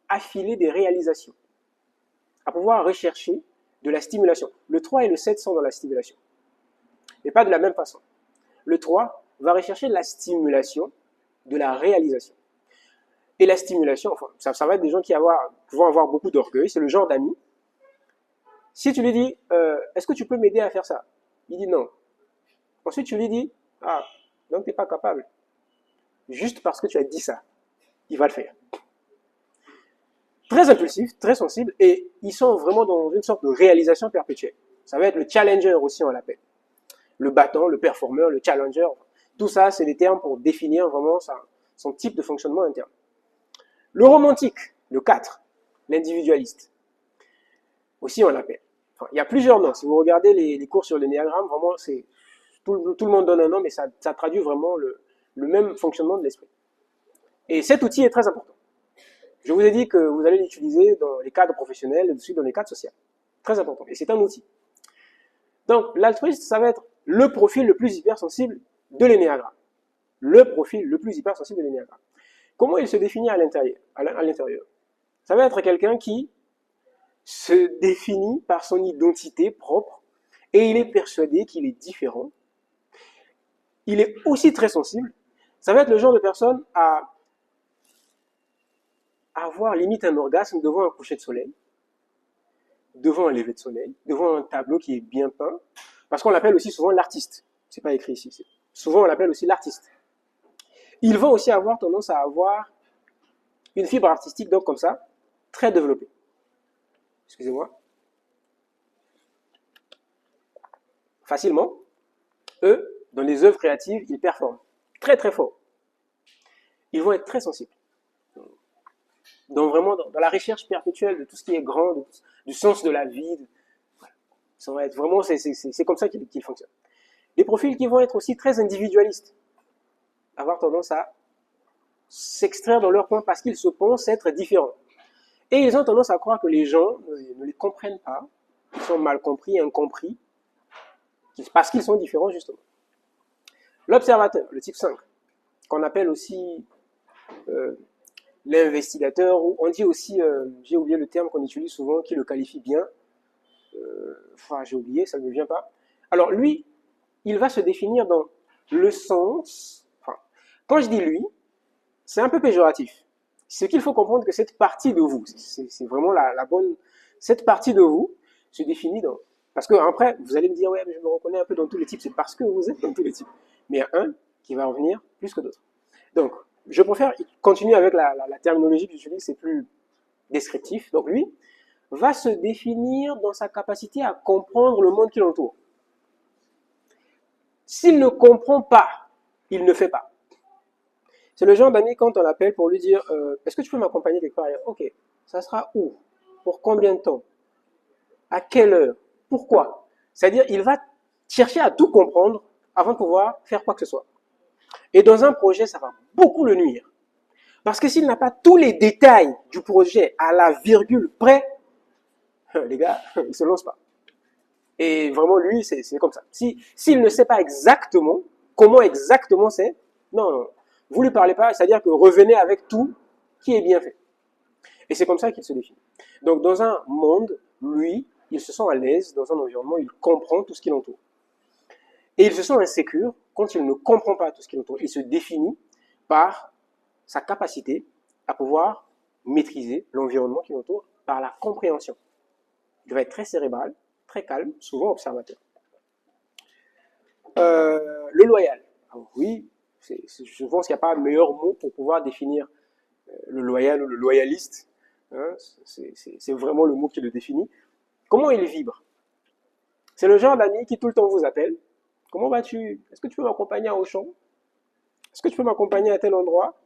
affiler des réalisations, à pouvoir rechercher de la stimulation. Le 3 et le 7 sont dans la stimulation, mais pas de la même façon. Le 3 va rechercher de la stimulation, de la réalisation. Et la stimulation, enfin, ça va être des gens qui vont avoir beaucoup d'orgueil, c'est le genre d'amis. Si tu lui dis, est-ce que tu peux m'aider à faire ça? Il dit non. Ensuite, tu lui dis, ah, donc tu n'es pas capable. Juste parce que tu as dit ça, il va le faire. Très impulsif, très sensible, et ils sont vraiment dans une sorte de réalisation perpétuelle. Ça va être le challenger aussi, on l'appelle. Le battant, le performeur, le challenger. Tout ça, c'est des termes pour définir vraiment son type de fonctionnement interne. Le romantique, le 4, l'individualiste. Aussi, on l'appelle. Enfin, il y a plusieurs noms. Si vous regardez les cours sur l'énéagramme, vraiment, c'est tout le monde donne un nom, mais ça traduit vraiment le même fonctionnement de l'esprit. Et cet outil est très important. Je vous ai dit que vous allez l'utiliser dans les cadres professionnels et aussi dans les cadres sociaux. Très important. Et c'est un outil. Donc, l'altruiste, ça va être le profil le plus hypersensible de l'énéagramme. Le profil le plus hypersensible de l'énéagramme. Comment il se définit à l'intérieur? Ça va être quelqu'un qui se définit par son identité propre et il est persuadé qu'il est différent. Il est aussi très sensible. Ça va être le genre de personne à avoir limite un orgasme devant un coucher de soleil, devant un lever de soleil, devant un tableau qui est bien peint, parce qu'on l'appelle aussi souvent l'artiste. C'est pas écrit ici. Souvent on l'appelle aussi l'artiste. Il va aussi avoir tendance à avoir une fibre artistique, donc comme ça, très développée. Excusez-moi. Facilement, eux, dans les œuvres créatives, ils performent très très fort. Ils vont être très sensibles. Donc vraiment dans la recherche perpétuelle de tout ce qui est grand, du sens de la vie. Ça va être vraiment, c'est comme ça qu'ils fonctionnent. Des profils qui vont être aussi très individualistes. Avoir tendance à s'extraire dans leur coin parce qu'ils se pensent être différents. Et ils ont tendance à croire que les gens ne les comprennent pas, qu'ils sont mal compris, incompris, parce qu'ils sont différents justement. L'observateur, le type 5, qu'on appelle aussi l'investigateur, ou on dit aussi, j'ai oublié le terme qu'on utilise souvent, qui le qualifie bien, j'ai oublié, ça ne me vient pas. Alors lui, il va se définir dans le sens, quand je dis lui, c'est un peu péjoratif. Ce qu'il faut comprendre que cette partie de vous, c'est vraiment la bonne, cette partie de vous se définit dans, parce que après, vous allez me dire, ouais, mais je me reconnais un peu dans tous les types, c'est parce que vous êtes dans tous les types. Mais il y a un qui va revenir plus que d'autres. Donc, je préfère continuer avec la terminologie que j'utilise, c'est plus descriptif. Donc lui va se définir dans sa capacité à comprendre le monde qui l'entoure. S'il ne comprend pas, il ne fait pas. C'est le genre d'ami quand on l'appelle pour lui dire est-ce que tu peux m'accompagner quelque part? Ok, ça sera où? Pour combien de temps? À quelle heure? Pourquoi? C'est-à-dire, il va chercher à tout comprendre avant de pouvoir faire quoi que ce soit. Et dans un projet, ça va beaucoup le nuire. Parce que s'il n'a pas tous les détails du projet à la virgule près, les gars, il ne se lance pas. Et vraiment, lui, c'est comme ça. S'il ne sait pas exactement, comment exactement c'est, non, vous lui parlez pas, c'est-à-dire que revenez avec tout qui est bien fait. Et c'est comme ça qu'il se définit. Donc, dans un monde, lui, il se sent à l'aise dans un environnement, il comprend tout ce qui l'entoure. Et il se sent insécure quand il ne comprend pas tout ce qui l'entoure. Il se définit par sa capacité à pouvoir maîtriser l'environnement qui l'entoure par la compréhension. Il va être très cérébral, très calme, souvent observateur. Le loyal. Alors oui, je pense qu'il n'y a pas un meilleur mot pour pouvoir définir le loyal ou le loyaliste. Hein, c'est vraiment le mot qui le définit. Comment il vibre? C'est le genre d'ami qui tout le temps vous appelle. Comment vas-tu? Est-ce que tu peux m'accompagner à Auchan? Est-ce que tu peux m'accompagner à tel endroit?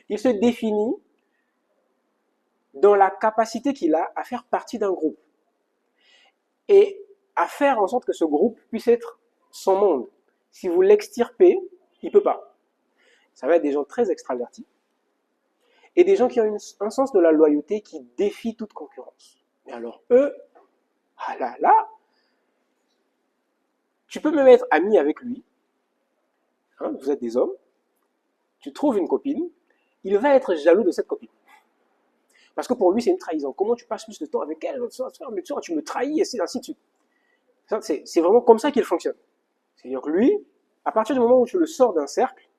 Il se définit dans la capacité qu'il a à faire partie d'un groupe et à faire en sorte que ce groupe puisse être son monde. Si vous l'extirpez, il ne peut pas. Ça va être des gens très extravertis et des gens qui ont un sens de la loyauté qui défie toute concurrence. Et alors eux, ah là là, tu peux même être ami avec lui, hein, vous êtes des hommes, tu trouves une copine, il va être jaloux de cette copine. Parce que pour lui, c'est une trahison. Comment tu passes plus de temps avec elle? Mais tu me trahis, et ainsi de suite. C'est vraiment comme ça qu'il fonctionne. C'est-à-dire que lui, à partir du moment où tu le sors d'un cercle,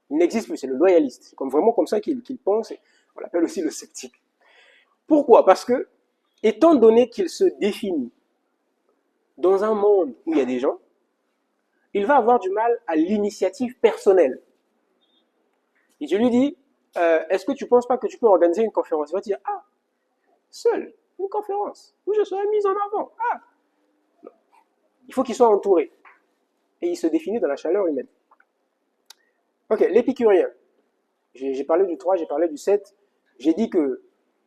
il n'existe plus, c'est le loyaliste. C'est vraiment comme ça qu'il pense, et on l'appelle aussi le sceptique. Pourquoi? Parce que, étant donné qu'il se définit dans un monde où il y a des gens, il va avoir du mal à l'initiative personnelle. Et je lui dis, est-ce que tu ne penses pas que tu peux organiser une conférence? Il va dire, ah, seul, une conférence, où je serai mise en avant. Ah, non. Il faut qu'il soit entouré. Et il se définit dans la chaleur humaine. Ok, l'épicurien. J'ai parlé du 3, j'ai parlé du 7. J'ai dit que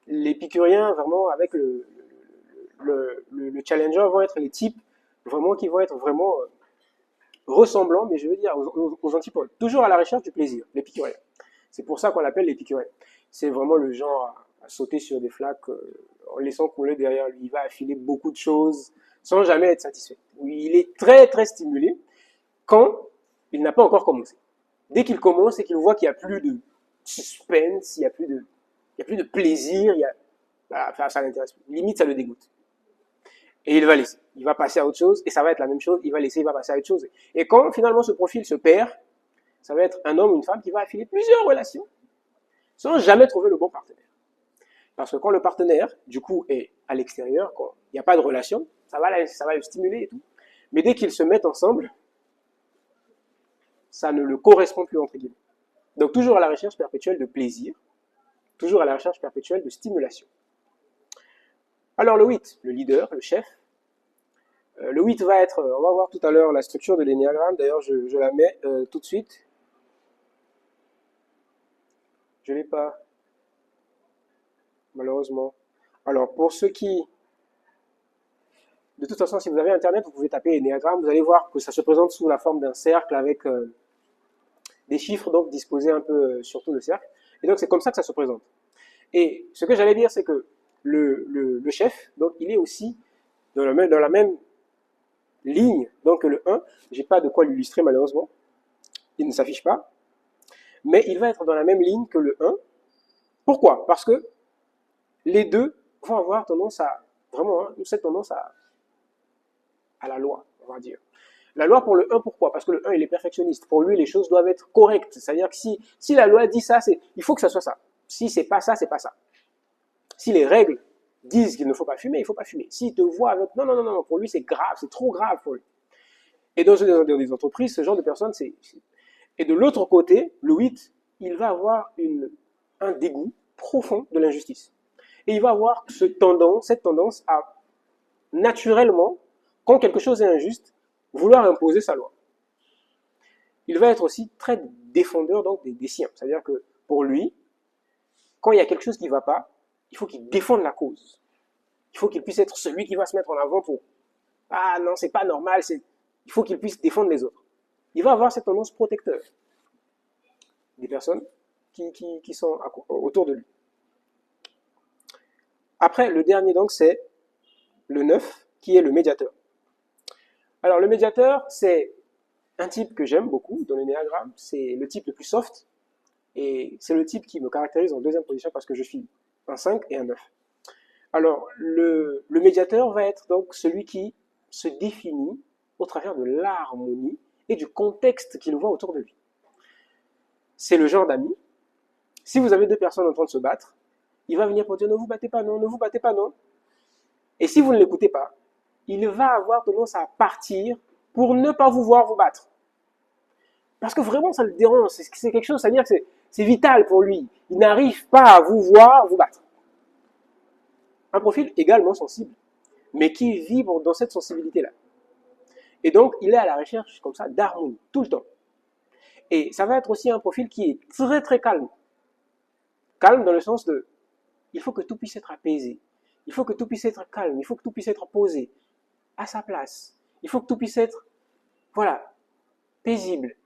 l'épicurien, vraiment, avec le challenger, vont être les types vraiment qui vont être vraiment ressemblants, mais je veux dire aux antipodes. Toujours à la recherche du plaisir, l'épicurien. C'est pour ça qu'on l'appelle l'épicurien. C'est vraiment le genre à sauter sur des flaques en laissant couler derrière lui. Il va affiler beaucoup de choses sans jamais être satisfait. Il est très très stimulé quand il n'a pas encore commencé. Dès qu'il commence et qu'il voit qu'il n'y a plus de suspense, il n'y a plus de plaisir, voilà, ça l'intéresse plus. Limite, ça le dégoûte. Et il va laisser. Il va passer à autre chose et ça va être la même chose. Il va laisser, il va passer à autre chose. Et quand finalement ce profil se perd, ça va être un homme ou une femme qui va affiler plusieurs relations sans jamais trouver le bon partenaire. Parce que quand le partenaire, du coup, est à l'extérieur, quand il n'y a pas de relation, ça va le stimuler et tout. Mais dès qu'ils se mettent ensemble, ça ne le correspond plus, entre guillemets. Donc toujours à la recherche perpétuelle de plaisir, toujours à la recherche perpétuelle de stimulation. Alors le 8, le leader, le chef. Le 8 va être, on va voir tout à l'heure la structure de l'énéagramme, d'ailleurs je la mets tout de suite. Je ne l'ai pas, malheureusement. Alors pour ceux qui... De toute façon, si vous avez internet, vous pouvez taper énéagramme, vous allez voir que ça se présente sous la forme d'un cercle avec des chiffres donc disposés un peu sur tout le cercle. Et donc c'est comme ça que ça se présente. Et ce que j'allais dire, c'est que le chef, donc il est aussi dans la même ligne donc le 1. J'ai pas de quoi l'illustrer malheureusement. Il ne s'affiche pas. Mais il va être dans la même ligne que le 1. Pourquoi? Parce que les deux vont avoir tendance à, vraiment, cette tendance à la loi, on va dire. La loi pour le 1, pourquoi? Parce que le 1, il est perfectionniste. Pour lui, les choses doivent être correctes. C'est-à-dire que si la loi dit ça, il faut que ça soit ça. Si c'est pas ça, c'est pas ça. Si les règles disent qu'il ne faut pas fumer, il ne faut pas fumer. S'il te voit avec... Non, pour lui, c'est grave, c'est trop grave pour lui. Et dans des entreprises, ce genre de personnes, c'est... Et de l'autre côté, le 8, il va avoir un dégoût profond de l'injustice. Et il va avoir cette tendance à, naturellement, quand quelque chose est injuste, vouloir imposer sa loi. Il va être aussi très défendeur donc des siens. C'est-à-dire que pour lui, quand il y a quelque chose qui ne va pas, il faut qu'il défende la cause. Il faut qu'il puisse être celui qui va se mettre en avant pour « Ah non, c'est pas normal, il faut qu'il puisse défendre les autres. » Il va avoir cette tendance protecteur des personnes qui sont autour de lui. Après, le dernier donc, c'est le 9, qui est le médiateur. Alors, le médiateur, c'est un type que j'aime beaucoup dans l'énéagramme. C'est le type le plus soft. Et c'est le type qui me caractérise en deuxième position parce que je suis un 5 et un 9. Alors, le médiateur va être donc celui qui se définit au travers de l'harmonie et du contexte qu'il voit autour de lui. C'est le genre d'ami. Si vous avez deux personnes en train de se battre, il va venir pour dire ne vous battez pas, non, ne vous battez pas, non. Et si vous ne l'écoutez pas, il va avoir tendance à partir pour ne pas vous voir vous battre. Parce que vraiment, ça le dérange. C'est quelque chose, c'est-à-dire que c'est vital pour lui. Il n'arrive pas à vous voir vous battre. Un profil également sensible, mais qui vibre dans cette sensibilité-là. Et donc, il est à la recherche, comme ça, d'harmonie, tout le temps. Et ça va être aussi un profil qui est très très calme. Calme dans le sens de, il faut que tout puisse être apaisé. Il faut que tout puisse être calme. Il faut que tout puisse être posé à sa place. Il faut que tout puisse être, voilà, paisible.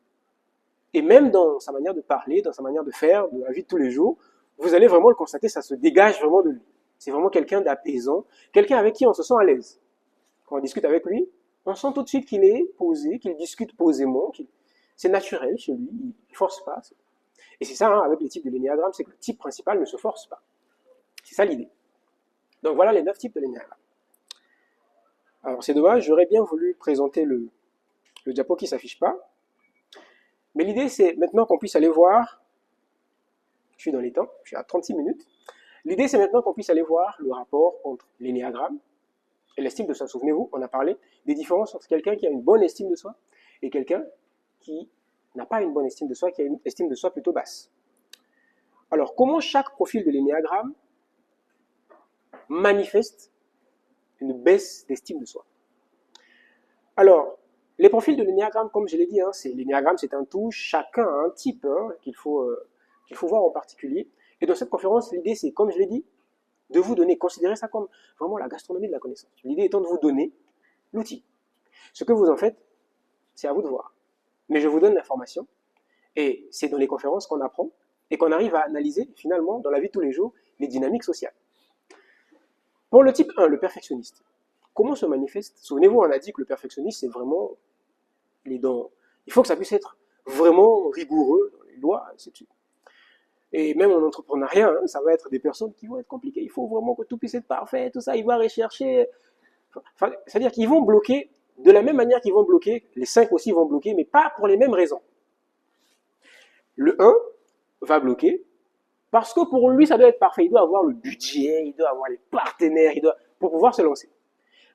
Et même dans sa manière de parler, dans sa manière de faire, de la vie de tous les jours, vous allez vraiment le constater, ça se dégage vraiment de lui. C'est vraiment quelqu'un d'apaisant, quelqu'un avec qui on se sent à l'aise. Quand on discute avec lui, on sent tout de suite qu'il est posé, qu'il discute posément, c'est naturel chez lui, il ne force pas. Et c'est ça, hein, avec les types de l'énéagramme, c'est que le type principal ne se force pas. C'est ça l'idée. Donc voilà les 9 types de l'énéagramme. Alors c'est dommage, j'aurais bien voulu présenter le diapo qui ne s'affiche pas. Mais l'idée c'est maintenant qu'on puisse aller voir, je suis dans les temps, je suis à 36 minutes. L'idée c'est maintenant qu'on puisse aller voir le rapport entre l'énéagramme et l'estime de soi. Souvenez-vous, on a parlé des différences entre quelqu'un qui a une bonne estime de soi et quelqu'un qui n'a pas une bonne estime de soi, qui a une estime de soi plutôt basse. Alors, comment chaque profil de l'énéagramme manifeste une baisse d'estime de soi? Alors, les profils de l'énéagramme, comme je l'ai dit, l'énéagramme c'est un tout, chacun a un type qu'il faut voir en particulier. Et dans cette conférence, l'idée c'est, comme je l'ai dit, de vous donner, considérez ça comme vraiment la gastronomie de la connaissance. L'idée étant de vous donner l'outil. Ce que vous en faites, c'est à vous de voir. Mais je vous donne l'information, et c'est dans les conférences qu'on apprend, et qu'on arrive à analyser, finalement, dans la vie de tous les jours, les dynamiques sociales. Pour le type 1, le perfectionniste, comment se manifeste? Souvenez-vous, on a dit que le perfectionniste, c'est vraiment les dents. Il faut que ça puisse être vraiment rigoureux dans les lois, ainsi de suite. Et même en entrepreneuriat, ça va être des personnes qui vont être compliquées. Il faut vraiment que tout puisse être parfait, tout ça. Ils vont rechercher. Enfin, c'est-à-dire qu'ils vont bloquer de la même manière qu'ils vont bloquer. Les 5 aussi vont bloquer, mais pas pour les mêmes raisons. Le 1 va bloquer parce que pour lui, ça doit être parfait. Il doit avoir le budget, il doit avoir les partenaires, pour pouvoir se lancer.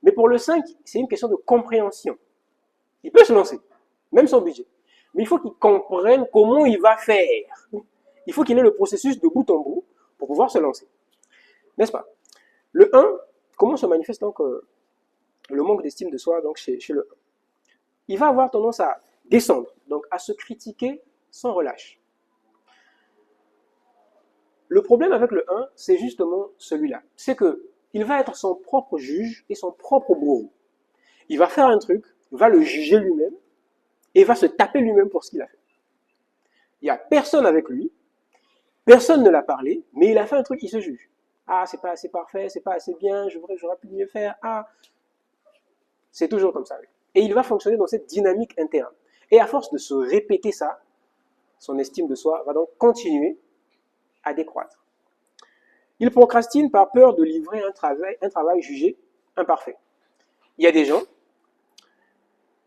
Mais pour le 5, c'est une question de compréhension. Il peut se lancer, même sans budget. Mais il faut qu'il comprenne comment il va faire. Il faut qu'il ait le processus de bout en bout pour pouvoir se lancer. N'est-ce pas? Le 1, comment se manifeste donc le manque d'estime de soi donc chez le 1? Il va avoir tendance à descendre, donc à se critiquer sans relâche. Le problème avec le 1, c'est justement celui-là. C'est que il va être son propre juge et son propre bourreau. Il va faire un truc, va le juger lui-même et va se taper lui-même pour ce qu'il a fait. Il n'y a personne avec lui, personne ne l'a parlé, mais il a fait un truc, il se juge. Ah, c'est pas assez parfait, c'est pas assez bien, j'aurais pu mieux faire. Ah, c'est toujours comme ça. Et il va fonctionner dans cette dynamique interne. Et à force de se répéter ça, son estime de soi va donc continuer à décroître. Il procrastine par peur de livrer un travail jugé imparfait. Il y a des gens,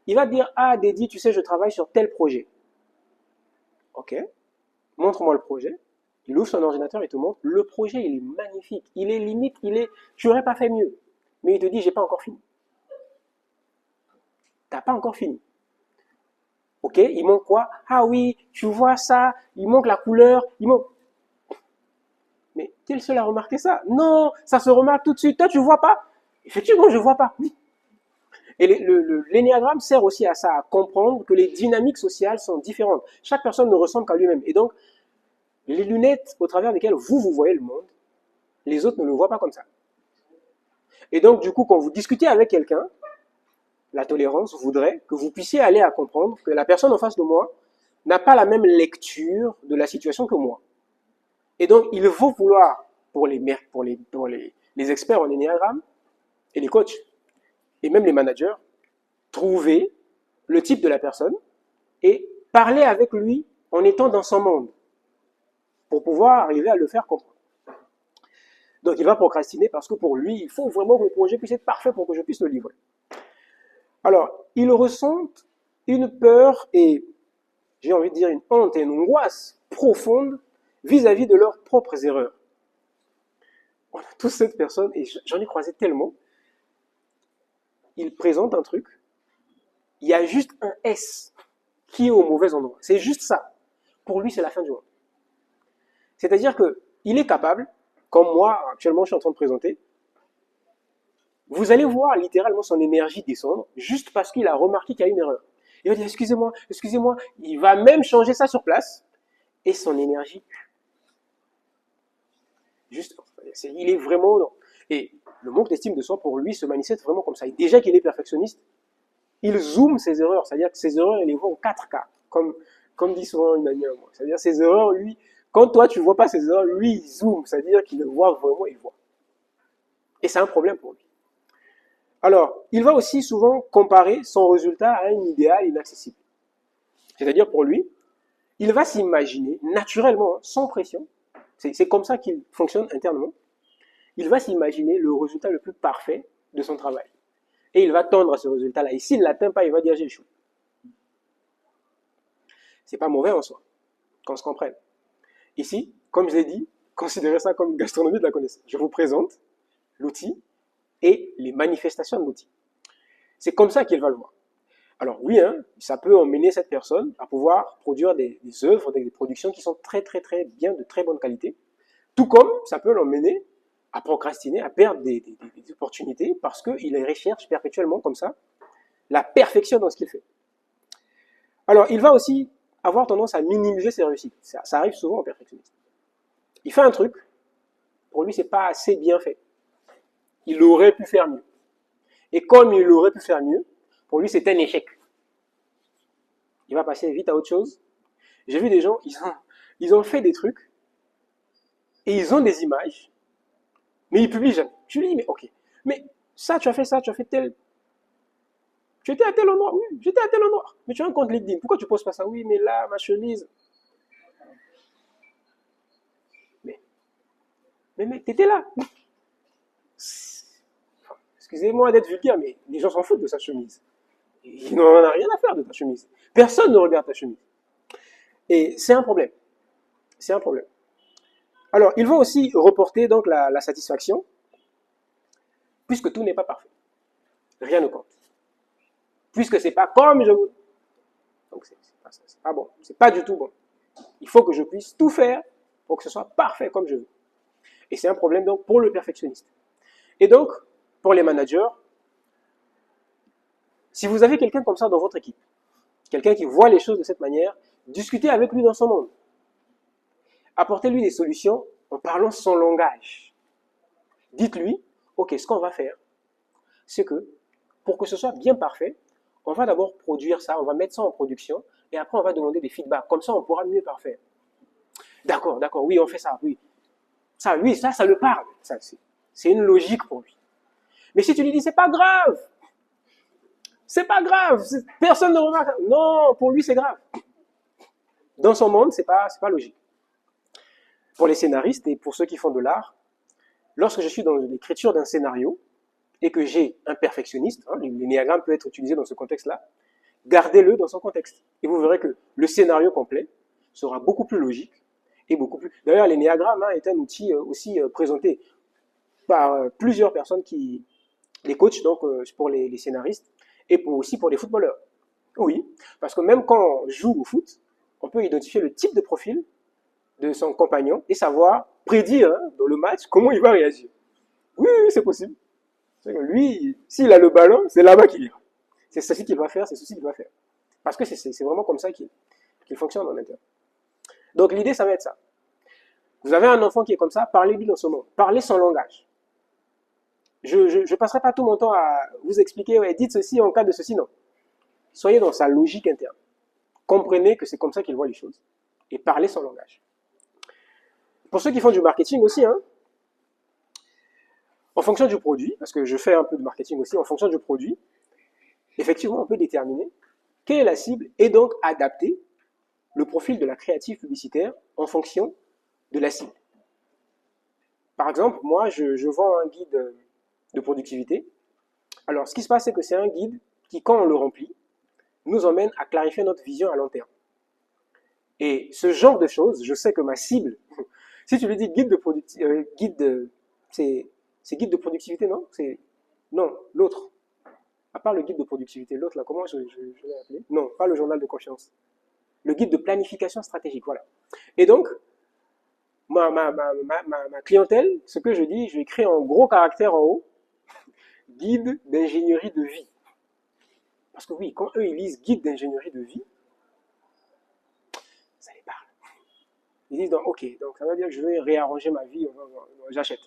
il va dire, ah Dédi, tu sais, je travaille sur tel projet. Ok, montre-moi le projet. Il ouvre son ordinateur et te montre, le projet, il est magnifique, il est limite, tu n'aurais pas fait mieux. Mais il te dit, j'ai pas encore fini. T'as pas encore fini. Ok, il manque quoi? Ah oui, tu vois ça, il manque la couleur, il manque... Mais quel seul a remarqué ça? Non, ça se remarque tout de suite. Toi, tu vois pas? Effectivement, je vois pas. Et l'énéagramme sert aussi à ça, à comprendre que les dynamiques sociales sont différentes. Chaque personne ne ressemble qu'à lui-même. Et donc, les lunettes au travers desquelles vous voyez le monde, les autres ne le voient pas comme ça. Et donc, du coup, quand vous discutez avec quelqu'un, la tolérance voudrait que vous puissiez aller à comprendre que la personne en face de moi n'a pas la même lecture de la situation que moi. Et donc, il faut vouloir, pour les experts en énéagramme, et les coachs, et même les managers, trouver le type de la personne et parler avec lui en étant dans son monde pour pouvoir arriver à le faire comprendre. Donc il va procrastiner parce que pour lui, il faut vraiment que le projet puisse être parfait pour que je puisse le livrer. Alors, il ressent une peur et, j'ai envie de dire, une honte et une angoisse profonde vis-à-vis de leurs propres erreurs. On a tous cette personne, et j'en ai croisé tellement, il présente un truc, il y a juste un S qui est au mauvais endroit. C'est juste ça. Pour lui, c'est la fin du monde. C'est-à-dire qu'il est capable, comme moi, actuellement, je suis en train de présenter, vous allez voir littéralement son énergie descendre juste parce qu'il a remarqué qu'il y a une erreur. Il va dire, excusez-moi, excusez-moi. Il va même changer ça sur place et son énergie, juste, il est vraiment... Et le manque d'estime de soi, pour lui, se manifeste vraiment comme ça. Et déjà qu'il est perfectionniste, il zoome ses erreurs. C'est-à-dire que ses erreurs, il les voit en 4K, comme dit souvent une amie à moi. C'est-à-dire ses erreurs, lui, quand toi, tu ne vois pas ses erreurs, lui, il zoome. C'est-à-dire qu'il le voit vraiment, il voit. Et c'est un problème pour lui. Alors, il va aussi souvent comparer son résultat à un idéal inaccessible. C'est-à-dire pour lui, il va s'imaginer naturellement, sans pression, c'est comme ça qu'il fonctionne internement, il va s'imaginer le résultat le plus parfait de son travail. Et il va tendre à ce résultat-là. Et s'il ne l'atteint pas, il va dire j'ai échoué. C'est pas mauvais en soi, qu'on se comprenne. Ici, comme je l'ai dit, considérez ça comme une gastronomie de la connaissance. Je vous présente l'outil et les manifestations de l'outil. C'est comme ça qu'il va le voir. Alors oui, hein, ça peut emmener cette personne à pouvoir produire des œuvres, des productions qui sont très très très bien, de très bonne qualité. Tout comme ça peut l'emmener à procrastiner, à perdre des opportunités parce qu'il recherche perpétuellement comme ça la perfection dans ce qu'il fait. Alors il va aussi avoir tendance à minimiser ses réussites. Ça arrive souvent au perfectionniste. Il fait un truc, pour lui c'est pas assez bien fait. Il aurait pu faire mieux. Et comme il aurait pu faire mieux, pour lui c'est un échec. Il va passer vite à autre chose. J'ai vu des gens, ils ont fait des trucs et ils ont des images, mais ils publient jamais. Je lui dis, mais ok, mais ça, tu as fait tel. Tu étais à tel endroit, oui, j'étais à tel endroit. Mais tu as un compte LinkedIn, pourquoi tu poses pas ça? Oui, mais là, ma chemise. Mais mec, t'étais là. Excusez-moi d'être vulgaire, mais les gens s'en foutent de sa chemise. Ils n'en ont rien à faire de ta chemise. Personne ne regarde ta chemise. Et c'est un problème. C'est un problème. Alors, ils vont aussi reporter donc la satisfaction, puisque tout n'est pas parfait. Rien ne compte. Puisque c'est pas comme je veux. Donc c'est pas bon. C'est pas du tout bon. Il faut que je puisse tout faire pour que ce soit parfait comme je veux. Et c'est un problème donc pour le perfectionniste. Et donc, pour les managers, si vous avez quelqu'un comme ça dans votre équipe, quelqu'un qui voit les choses de cette manière, discutez avec lui dans son monde. Apportez-lui des solutions en parlant son langage. Dites-lui, ok, ce qu'on va faire, c'est que pour que ce soit bien parfait, on va d'abord produire ça, on va mettre ça en production, et après on va demander des feedbacks. Comme ça, on pourra mieux parfaire. D'accord, oui, on fait ça, oui. Ça, lui, ça le parle. C'est une logique pour lui. Mais si tu lui dis, c'est pas grave, personne ne remarque. Non, pour lui, c'est grave. Dans son monde, c'est pas logique. Pour les scénaristes et pour ceux qui font de l'art, lorsque je suis dans l'écriture d'un scénario et que j'ai un perfectionniste, hein, l'énéagramme peut être utilisé dans ce contexte-là, gardez-le dans son contexte. Et vous verrez que le scénario complet sera beaucoup plus logique et beaucoup plus... D'ailleurs, l'énéagramme est un outil aussi présenté par plusieurs personnes les coachs, donc pour les scénaristes et aussi pour les footballeurs. Oui, parce que même quand on joue au foot, on peut identifier le type de profil de son compagnon et savoir prédire dans le match comment il va réagir. Oui, c'est possible. Lui, s'il a le ballon, c'est là-bas qu'il ira. C'est ceci qu'il va faire, c'est ceci qu'il va faire. Parce que c'est vraiment comme ça qu'il fonctionne en interne. Donc l'idée, ça va être ça. Vous avez un enfant qui est comme ça, parlez-lui dans son monde. Parlez son langage. Je ne passerai pas tout mon temps à vous expliquer, ouais, dites ceci en cas de ceci, non. Soyez dans sa logique interne. Comprenez que c'est comme ça qu'il voit les choses. Et parlez son langage. Pour ceux qui font du marketing aussi, en fonction du produit, parce que je fais un peu de marketing aussi, en fonction du produit, effectivement, on peut déterminer quelle est la cible et donc adapter le profil de la créative publicitaire en fonction de la cible. Par exemple, moi, je vends un guide de productivité. Alors, ce qui se passe, c'est que c'est un guide qui, quand on le remplit, nous emmène à clarifier notre vision à long terme. Et ce genre de choses, je sais que ma cible, si tu lui dis guide de productivité, c'est guide de productivité, non? Non, l'autre. À part le guide de productivité, l'autre là, comment je l'ai appelé? Non, pas le journal de confiance. Le guide de planification stratégique, voilà. Et donc, ma clientèle, ce que je dis, je écris en gros caractère en haut, guide d'ingénierie de vie. Parce que oui, quand eux ils lisent guide d'ingénierie de vie, ça les parle. Ils disent donc, ok, donc ça veut dire que je vais réarranger ma vie, j'achète.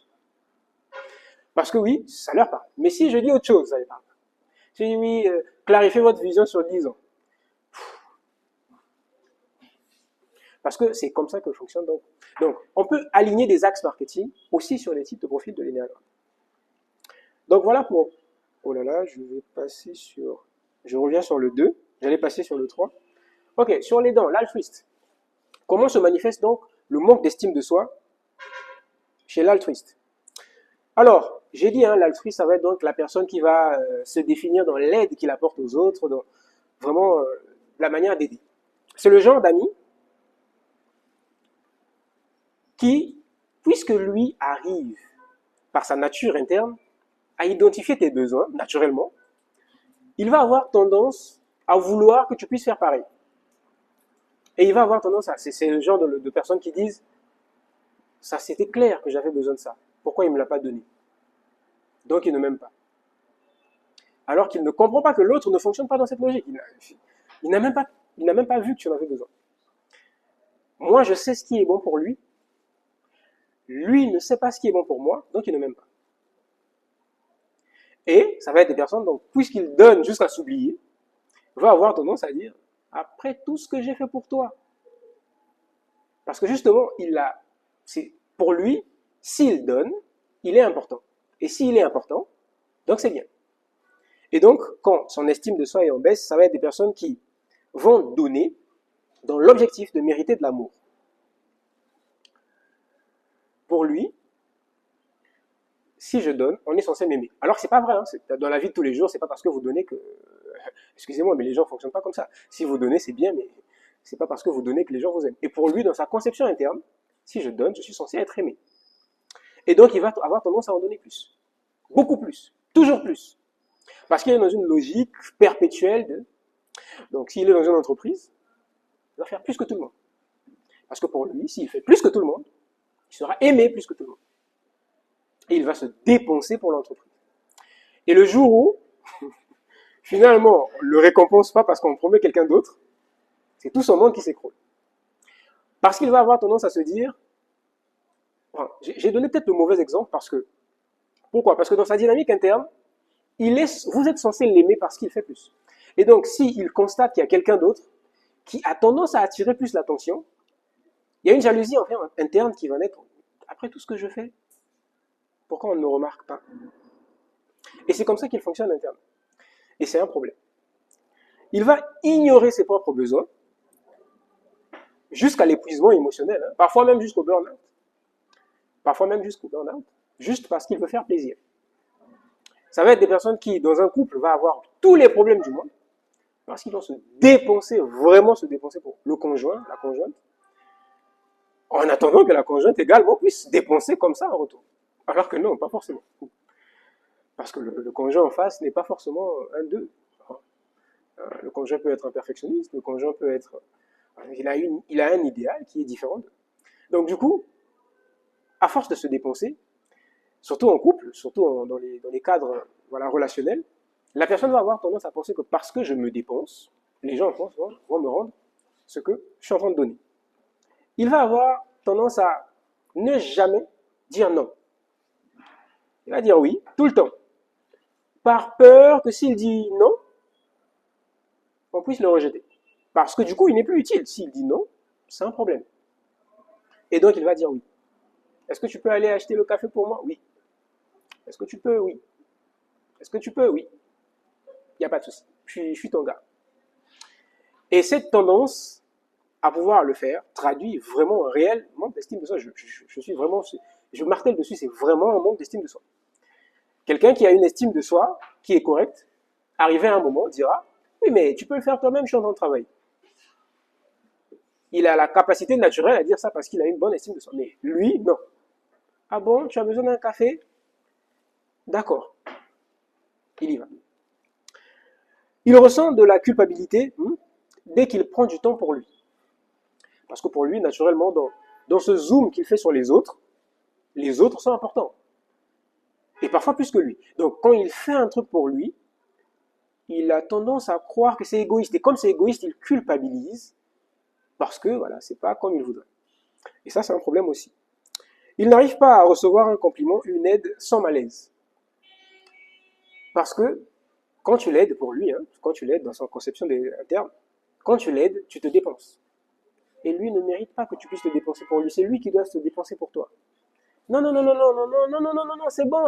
Parce que oui, ça leur parle. Mais si je dis autre chose, ça les parle. Si je dis oui, clarifiez votre vision sur 10 ans. Parce que c'est comme ça que fonctionne. Donc, on peut aligner des axes marketing aussi sur les types de profils de l'énéagramme. Donc voilà pour... Oh là là, je vais passer sur... Je reviens sur le 2. J'allais passer sur le 3. Ok, sur les dents, l'altruiste. Comment se manifeste donc le manque d'estime de soi chez l'altruiste? Alors, j'ai dit, hein, l'altruiste, ça va être donc la personne qui va se définir dans l'aide qu'il apporte aux autres, dans vraiment la manière d'aider. C'est le genre d'ami qui, puisque lui arrive par sa nature interne à identifier tes besoins, naturellement, il va avoir tendance à vouloir que tu puisses faire pareil. Et il va avoir tendance à... C'est le genre de personnes qui disent, ça c'était clair que j'avais besoin de ça. Pourquoi il ne me l'a pas donné? Donc il ne m'aime pas. Alors qu'il ne comprend pas que l'autre ne fonctionne pas dans cette logique. Il n'a même pas vu que tu en avais besoin. Moi, je sais ce qui est bon pour lui. Lui ne sait pas ce qui est bon pour moi, donc il ne m'aime pas. Et ça va être des personnes, donc, puisqu'il donne jusqu'à s'oublier, va avoir tendance à dire, après tout ce que j'ai fait pour toi. Parce que justement, c'est pour lui, s'il donne, il est important. Et s'il est important, donc c'est bien. Et donc, quand son estime de soi est en baisse, ça va être des personnes qui vont donner dans l'objectif de mériter de l'amour. Pour lui, si je donne, on est censé m'aimer. Alors que c'est pas vrai, hein, dans la vie de tous les jours, c'est pas parce que vous donnez que... Excusez-moi, mais les gens fonctionnent pas comme ça. Si vous donnez, c'est bien, mais c'est pas parce que vous donnez que les gens vous aiment. Et pour lui, dans sa conception interne, si je donne, je suis censé être aimé. Et donc, il va avoir tendance à en donner plus. Beaucoup plus. Toujours plus. Parce qu'il est dans une logique perpétuelle de... Donc, s'il est dans une entreprise, il va faire plus que tout le monde. Parce que pour lui, s'il fait plus que tout le monde, il sera aimé plus que tout le monde. Et il va se dépenser pour l'entreprise. Et le jour où, finalement, on ne le récompense pas parce qu'on promet quelqu'un d'autre, c'est tout son monde qui s'écroule. Parce qu'il va avoir tendance à se dire, enfin, j'ai donné peut-être le mauvais exemple parce que, pourquoi? Parce que dans sa dynamique interne, vous êtes censé l'aimer parce qu'il fait plus. Et donc, s'il constate qu'il y a quelqu'un d'autre qui a tendance à attirer plus l'attention, il y a une jalousie en fait, interne qui va naître. Après tout ce que je fais, pourquoi on ne me remarque pas? Et c'est comme ça qu'il fonctionne interne. Et c'est un problème. Il va ignorer ses propres besoins jusqu'à l'épuisement émotionnel, hein, parfois même jusqu'au burn-out. Parfois même jusqu'au burn-out, juste parce qu'il veut faire plaisir. Ça va être des personnes qui, dans un couple, vont avoir tous les problèmes du monde, parce qu'ils vont se dépenser, vraiment se dépenser pour le conjoint, la conjointe, en attendant que la conjointe également puisse dépenser comme ça en retour. Alors que non, pas forcément. Parce que le conjoint en face n'est pas forcément un d'eux. Le conjoint peut être un perfectionniste, le conjoint peut être... Il a un idéal qui est différent d'eux. Donc du coup, à force de se dépenser, surtout en couple, surtout dans les cadres voilà, relationnels, la personne va avoir tendance à penser que parce que je me dépense, les gens vont me rendre ce que je suis en train de donner. Il va avoir tendance à ne jamais dire non. Il va dire oui tout le temps. Par peur que s'il dit non, on puisse le rejeter. Parce que du coup, il n'est plus utile. S'il dit non, c'est un problème. Et donc, il va dire oui. Est-ce que tu peux aller acheter le café pour moi? Oui. Est-ce que tu peux? Oui. Est-ce que tu peux? Oui. Il n'y a pas de souci. Je suis ton gars. Et cette tendance à pouvoir le faire traduit vraiment un réel manque d'estime de soi. Je martèle dessus, c'est vraiment un manque d'estime de soi. Quelqu'un qui a une estime de soi qui est correcte, arrivé à un moment, dira oui, mais tu peux le faire toi-même, je suis en train de travailler. Il a la capacité naturelle à dire ça parce qu'il a une bonne estime de soi. Mais lui, non. Ah bon, tu as besoin d'un café? D'accord. Il y va. Il ressent de la culpabilité dès qu'il prend du temps pour lui. Parce que pour lui, naturellement, dans ce zoom qu'il fait sur les autres sont importants. Et parfois plus que lui. Donc quand il fait un truc pour lui, il a tendance à croire que c'est égoïste. Et comme c'est égoïste, il culpabilise parce que voilà, c'est pas comme il voudrait. Et ça, c'est un problème aussi. Il n'arrive pas à recevoir un compliment, une aide sans malaise. Parce que quand tu l'aides pour lui, quand tu l'aides dans sa conception interne, quand tu l'aides, tu te dépenses. Et lui ne mérite pas que tu puisses te dépenser pour lui. C'est lui qui doit se dépenser pour toi. Non, non, non, non, non, non, non, non, non, non, non, non, c'est bon,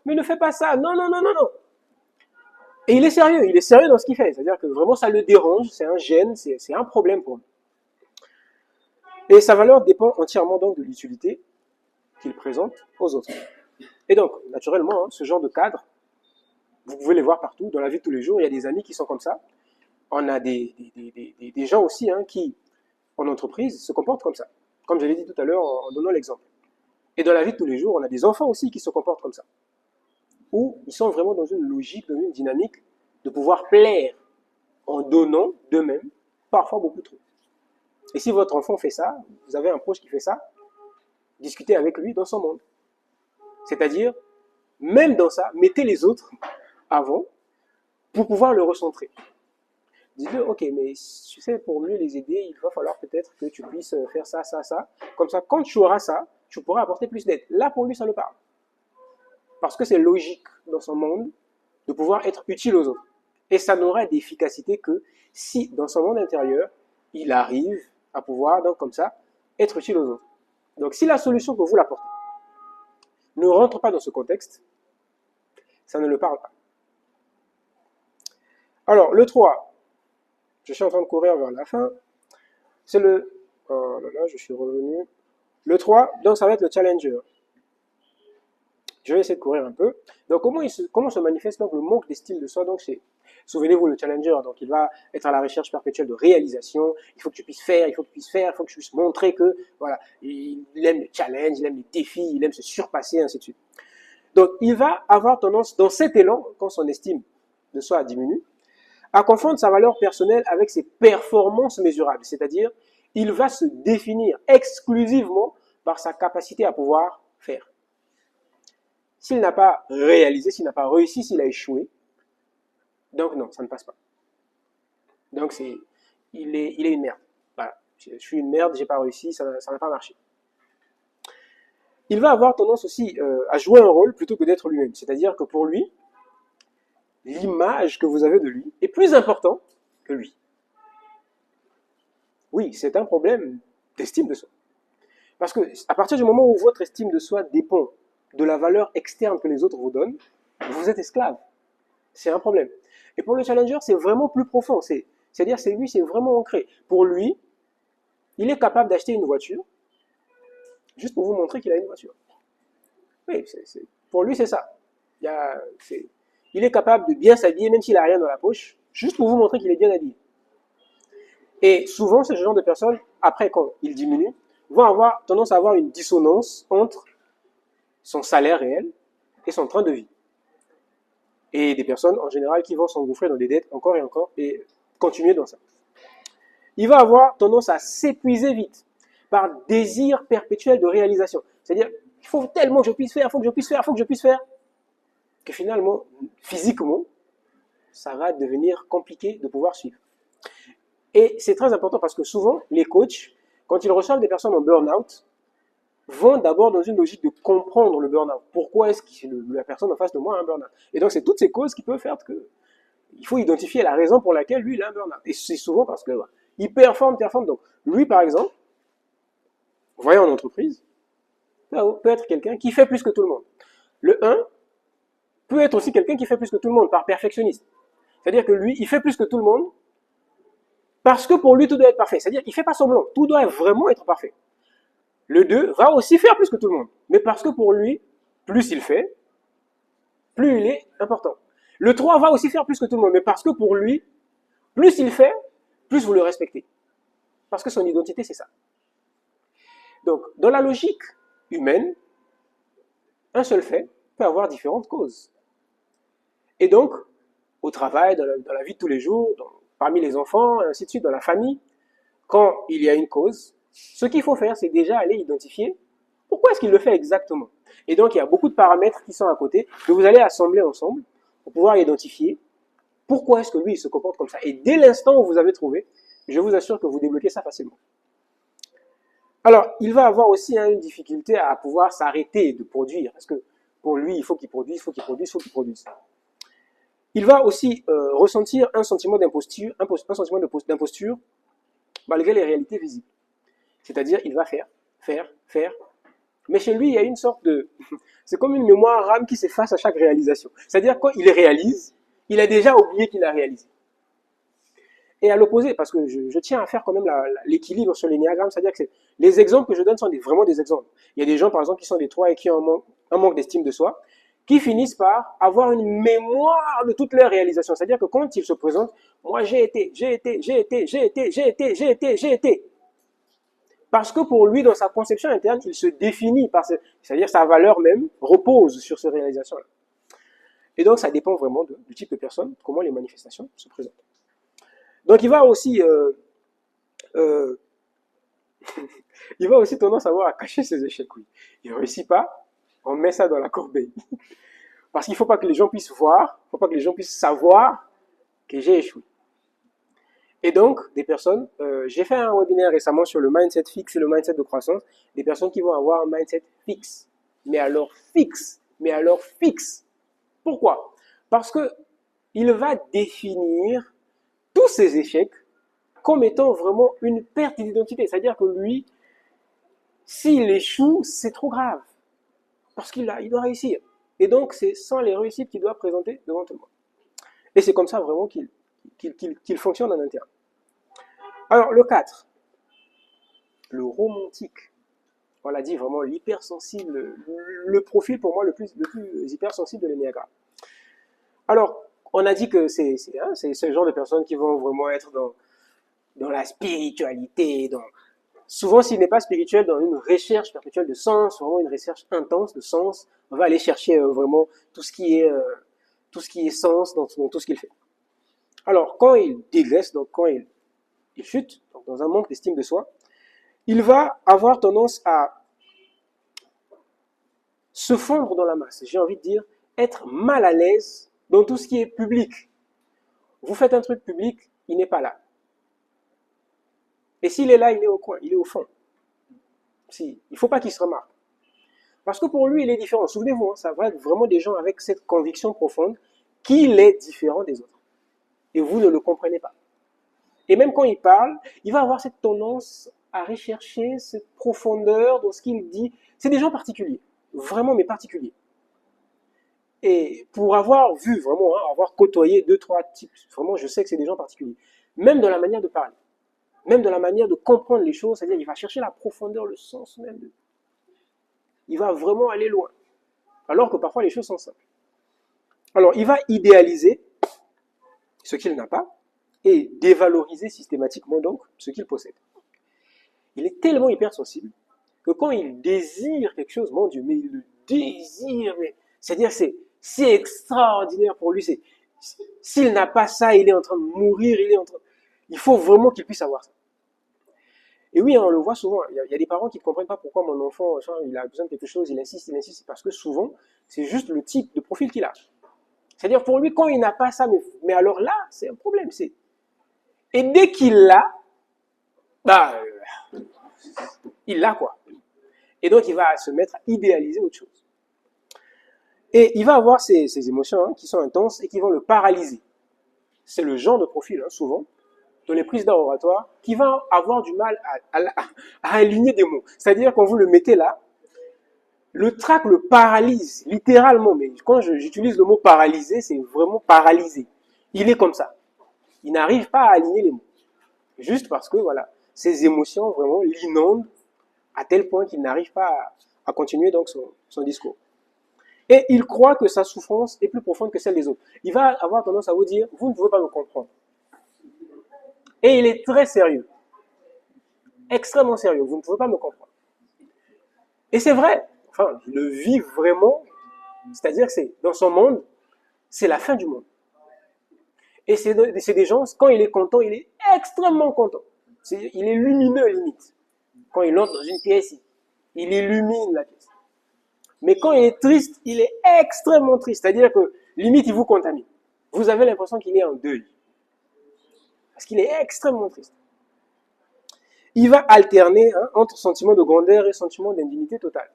mais ne fais pas ça. Non, non, non, non, non. Et il est sérieux dans ce qu'il fait. C'est-à-dire que vraiment ça le dérange, c'est un gêne, c'est un problème pour lui. Et sa valeur dépend entièrement donc de l'utilité qu'il présente aux autres. Et donc, naturellement, ce genre de cadre, vous pouvez les voir partout, dans la vie de tous les jours. Il y a des amis qui sont comme ça. On a des gens aussi qui, en entreprise, se comportent comme ça. Comme je l'ai dit tout à l'heure en donnant l'exemple. Et dans la vie de tous les jours, on a des enfants aussi qui se comportent comme ça. Où ils sont vraiment dans une logique, dans une dynamique de pouvoir plaire en donnant d'eux-mêmes, parfois beaucoup trop. Et si votre enfant fait ça, vous avez un proche qui fait ça, discutez avec lui dans son monde. C'est-à-dire, même dans ça, mettez les autres avant pour pouvoir le recentrer. Dites-le, ok, mais tu sais, pour mieux les aider, il va falloir peut-être que tu puisses faire ça, ça, ça. Comme ça, quand tu auras ça, tu pourras apporter plus d'aide. Là, pour lui, ça le parle. Parce que c'est logique dans son monde de pouvoir être utile aux autres. Et ça n'aura d'efficacité que si, dans son monde intérieur, il arrive à pouvoir, donc comme ça, être utile aux autres. Donc, si la solution que vous l'apportez ne rentre pas dans ce contexte, ça ne le parle pas. Alors, le 3, je suis en train de courir vers la fin, c'est le... Oh là là, je suis revenu. Le 3, donc ça va être le challenger. Je vais essayer de courir un peu. Donc, comment se manifeste donc le manque d'estime de soi? Donc, souvenez-vous, le challenger, donc il va être à la recherche perpétuelle de réalisation. Il faut que tu puisses faire, il faut que tu puisses faire, il faut que tu puisses montrer que, voilà, il aime le challenge, il aime les défis, il aime se surpasser, ainsi de suite. Donc, il va avoir tendance, dans cet élan, quand son estime de soi diminue, à confondre sa valeur personnelle avec ses performances mesurables. C'est-à-dire, il va se définir exclusivement par sa capacité à pouvoir faire. S'il n'a pas réalisé, s'il n'a pas réussi, s'il a échoué, donc non, ça ne passe pas. Donc il est une merde. Voilà, je suis une merde, j'ai pas réussi, ça n'a pas marché. Il va avoir tendance aussi à jouer un rôle plutôt que d'être lui-même. C'est-à-dire que pour lui, l'image que vous avez de lui est plus importante que lui. Oui, c'est un problème d'estime de soi. Parce que à partir du moment où votre estime de soi dépend de la valeur externe que les autres vous donnent, vous êtes esclave. C'est un problème. Et pour le challenger, c'est vraiment plus profond. C'est-à-dire, c'est vraiment ancré. Pour lui, il est capable d'acheter une voiture juste pour vous montrer qu'il a une voiture. Oui, pour lui, c'est ça. Il est capable de bien s'habiller, même s'il n'a rien dans la poche, juste pour vous montrer qu'il est bien habillé. Et souvent, ce genre de personnes, après, quand ils diminuent, vont avoir tendance à avoir une dissonance entre son salaire réel et son train de vie. Et des personnes, en général, qui vont s'engouffrer dans des dettes encore et encore et continuer dans ça. Il va avoir tendance à s'épuiser vite par désir perpétuel de réalisation. C'est-à-dire, il faut tellement que je puisse faire, il faut que je puisse faire, il faut que je puisse faire, que finalement, physiquement, ça va devenir compliqué de pouvoir suivre. Et c'est très important parce que souvent, les coachs, quand ils reçoivent des personnes en burn-out, vont d'abord dans une logique de comprendre le burn-out. Pourquoi est-ce que la personne en face de moi a un burn-out? Et donc, c'est toutes ces causes qui peuvent faire que il faut identifier la raison pour laquelle lui, il a un burn-out. Et c'est souvent parce que il performe. Donc, lui, par exemple, vous voyez en entreprise, peut être quelqu'un qui fait plus que tout le monde. Le 1 peut être aussi quelqu'un qui fait plus que tout le monde par perfectionniste. C'est-à-dire que lui, il fait plus que tout le monde parce que pour lui, tout doit être parfait. C'est-à-dire qu'il ne fait pas semblant. Tout doit vraiment être parfait. Le 2 va aussi faire plus que tout le monde. Mais parce que pour lui, plus il fait, plus il est important. Le 3 va aussi faire plus que tout le monde. Mais parce que pour lui, plus il fait, plus vous le respectez. Parce que son identité, c'est ça. Donc, dans la logique humaine, un seul fait peut avoir différentes causes. Et donc, au travail, dans la vie de tous les jours, parmi les enfants, ainsi de suite, dans la famille, quand il y a une cause, ce qu'il faut faire, c'est déjà aller identifier pourquoi est-ce qu'il le fait exactement. Et donc, il y a beaucoup de paramètres qui sont à côté, que vous allez assembler ensemble pour pouvoir identifier pourquoi est-ce que lui, il se comporte comme ça. Et dès l'instant où vous avez trouvé, je vous assure que vous débloquez ça facilement. Alors, il va avoir aussi une difficulté à pouvoir s'arrêter de produire, parce que pour lui, il faut qu'il produise, il faut qu'il produise, il faut qu'il produise. Il va aussi ressentir un sentiment d'imposture, malgré les réalités visibles. C'est-à-dire, il va faire. Mais chez lui, il y a une sorte de... C'est comme une mémoire RAM qui s'efface à chaque réalisation. C'est-à-dire, quand il réalise, il a déjà oublié qu'il a réalisé. Et à l'opposé, parce que je tiens à faire quand même l'équilibre sur l'énéagramme, c'est-à-dire que les exemples que je donne sont vraiment des exemples. Il y a des gens, par exemple, qui sont des 3 et qui ont un manque d'estime de soi, qui finissent par avoir une mémoire de toutes leurs réalisations. C'est-à-dire que quand ils se présentent, moi j'ai été, j'ai été, j'ai été, j'ai été, j'ai été, j'ai été, j'ai été. Parce que pour lui, dans sa conception interne, il se définit par c'est-à-dire sa valeur même repose sur ces réalisations-là. Et donc, ça dépend vraiment du type de personne, comment les manifestations se présentent. Donc, euh, il va aussi tendance à avoir à cacher ses échecs, oui. Il ne réussit pas, on met ça dans la corbeille. Parce qu'il ne faut pas que les gens puissent voir, il ne faut pas que les gens puissent savoir que j'ai échoué. Et donc, des personnes, j'ai fait un webinaire récemment sur le mindset fixe et le mindset de croissance, des personnes qui vont avoir un mindset fixe. Mais alors fixe, mais alors fixe. Pourquoi? Parce que il va définir tous ses échecs comme étant vraiment une perte d'identité. C'est-à-dire que lui, s'il échoue, c'est trop grave. Parce il doit réussir. Et donc, c'est sans les réussites qu'il doit présenter devant tout le monde. Et c'est comme ça vraiment qu'il fonctionne en interne. Alors, le 4, le romantique. On l'a dit, vraiment l'hypersensible, le profil pour moi le plus hypersensible de l'énéagramme. Alors, on a dit que c'est ce genre de personnes qui vont vraiment être dans la spiritualité, souvent s'il n'est pas spirituel, dans une recherche perpétuelle de sens, vraiment une recherche intense de sens, on va aller chercher vraiment tout ce qui est sens dans tout ce qu'il fait. Alors, quand il dégraisse, donc quand il chute, donc dans un manque d'estime de soi, il va avoir tendance à se fondre dans la masse. J'ai envie de dire, être mal à l'aise dans tout ce qui est public. Vous faites un truc public, il n'est pas là. Et s'il est là, il est au coin, il est au fond. Il ne faut pas qu'il se remarque. Parce que pour lui, il est différent. Souvenez-vous, ça va être vraiment des gens avec cette conviction profonde qu'il est différent des autres. Et vous ne le comprenez pas. Et même quand il parle, il va avoir cette tendance à rechercher cette profondeur dans ce qu'il dit. C'est des gens particuliers. Vraiment, mais particuliers. Et pour avoir vu, vraiment, avoir côtoyé 2-3 types, vraiment, je sais que c'est des gens particuliers. Même dans la manière de parler. Même dans la manière de comprendre les choses. C'est-à-dire, il va chercher la profondeur, le sens même. Il va vraiment aller loin. Alors que parfois, les choses sont simples. Alors, il va idéaliser ce qu'il n'a pas et dévaloriser systématiquement donc ce qu'il possède. Il est tellement hypersensible que quand il désire quelque chose, mon Dieu, mais il le désire, mais c'est-à-dire c'est extraordinaire pour lui. S'il n'a pas ça, il est en train de mourir, il faut vraiment qu'il puisse avoir ça. Et oui, on le voit souvent. Il y a des parents qui ne comprennent pas pourquoi mon enfant, il a besoin de quelque chose, il insiste, parce que souvent, c'est juste le type de profil qu'il a. C'est-à-dire pour lui, quand il n'a pas ça, mais alors là, c'est un problème. Et dès qu'il l'a, il l'a quoi. Et donc il va se mettre à idéaliser autre chose. Et il va avoir ces émotions qui sont intenses et qui vont le paralyser. C'est le genre de profil, souvent, dans les prises d'art oratoire, qui va avoir du mal à aligner des mots. C'est-à-dire quand vous le mettez là, le trac le paralyse, littéralement. Mais quand j'utilise le mot paralysé, c'est vraiment paralysé. Il est comme ça. Il n'arrive pas à aligner les mots. Juste parce que, voilà, ses émotions vraiment l'inondent à tel point qu'il n'arrive pas à continuer donc son discours. Et il croit que sa souffrance est plus profonde que celle des autres. Il va avoir tendance à vous dire, vous ne pouvez pas me comprendre. Et il est très sérieux. Extrêmement sérieux. Vous ne pouvez pas me comprendre. Et c'est vrai. Enfin, il le vit vraiment. C'est-à-dire que dans son monde, c'est la fin du monde. Et c'est des gens, quand il est content, il est extrêmement content. Il est lumineux limite. Quand il entre dans une pièce, il illumine la pièce. Mais quand il est triste, il est extrêmement triste. C'est-à-dire que limite, il vous contamine. Vous avez l'impression qu'il est en deuil. Parce qu'il est extrêmement triste. Il va alterner entre sentiment de grandeur et sentiment d'indignité totale.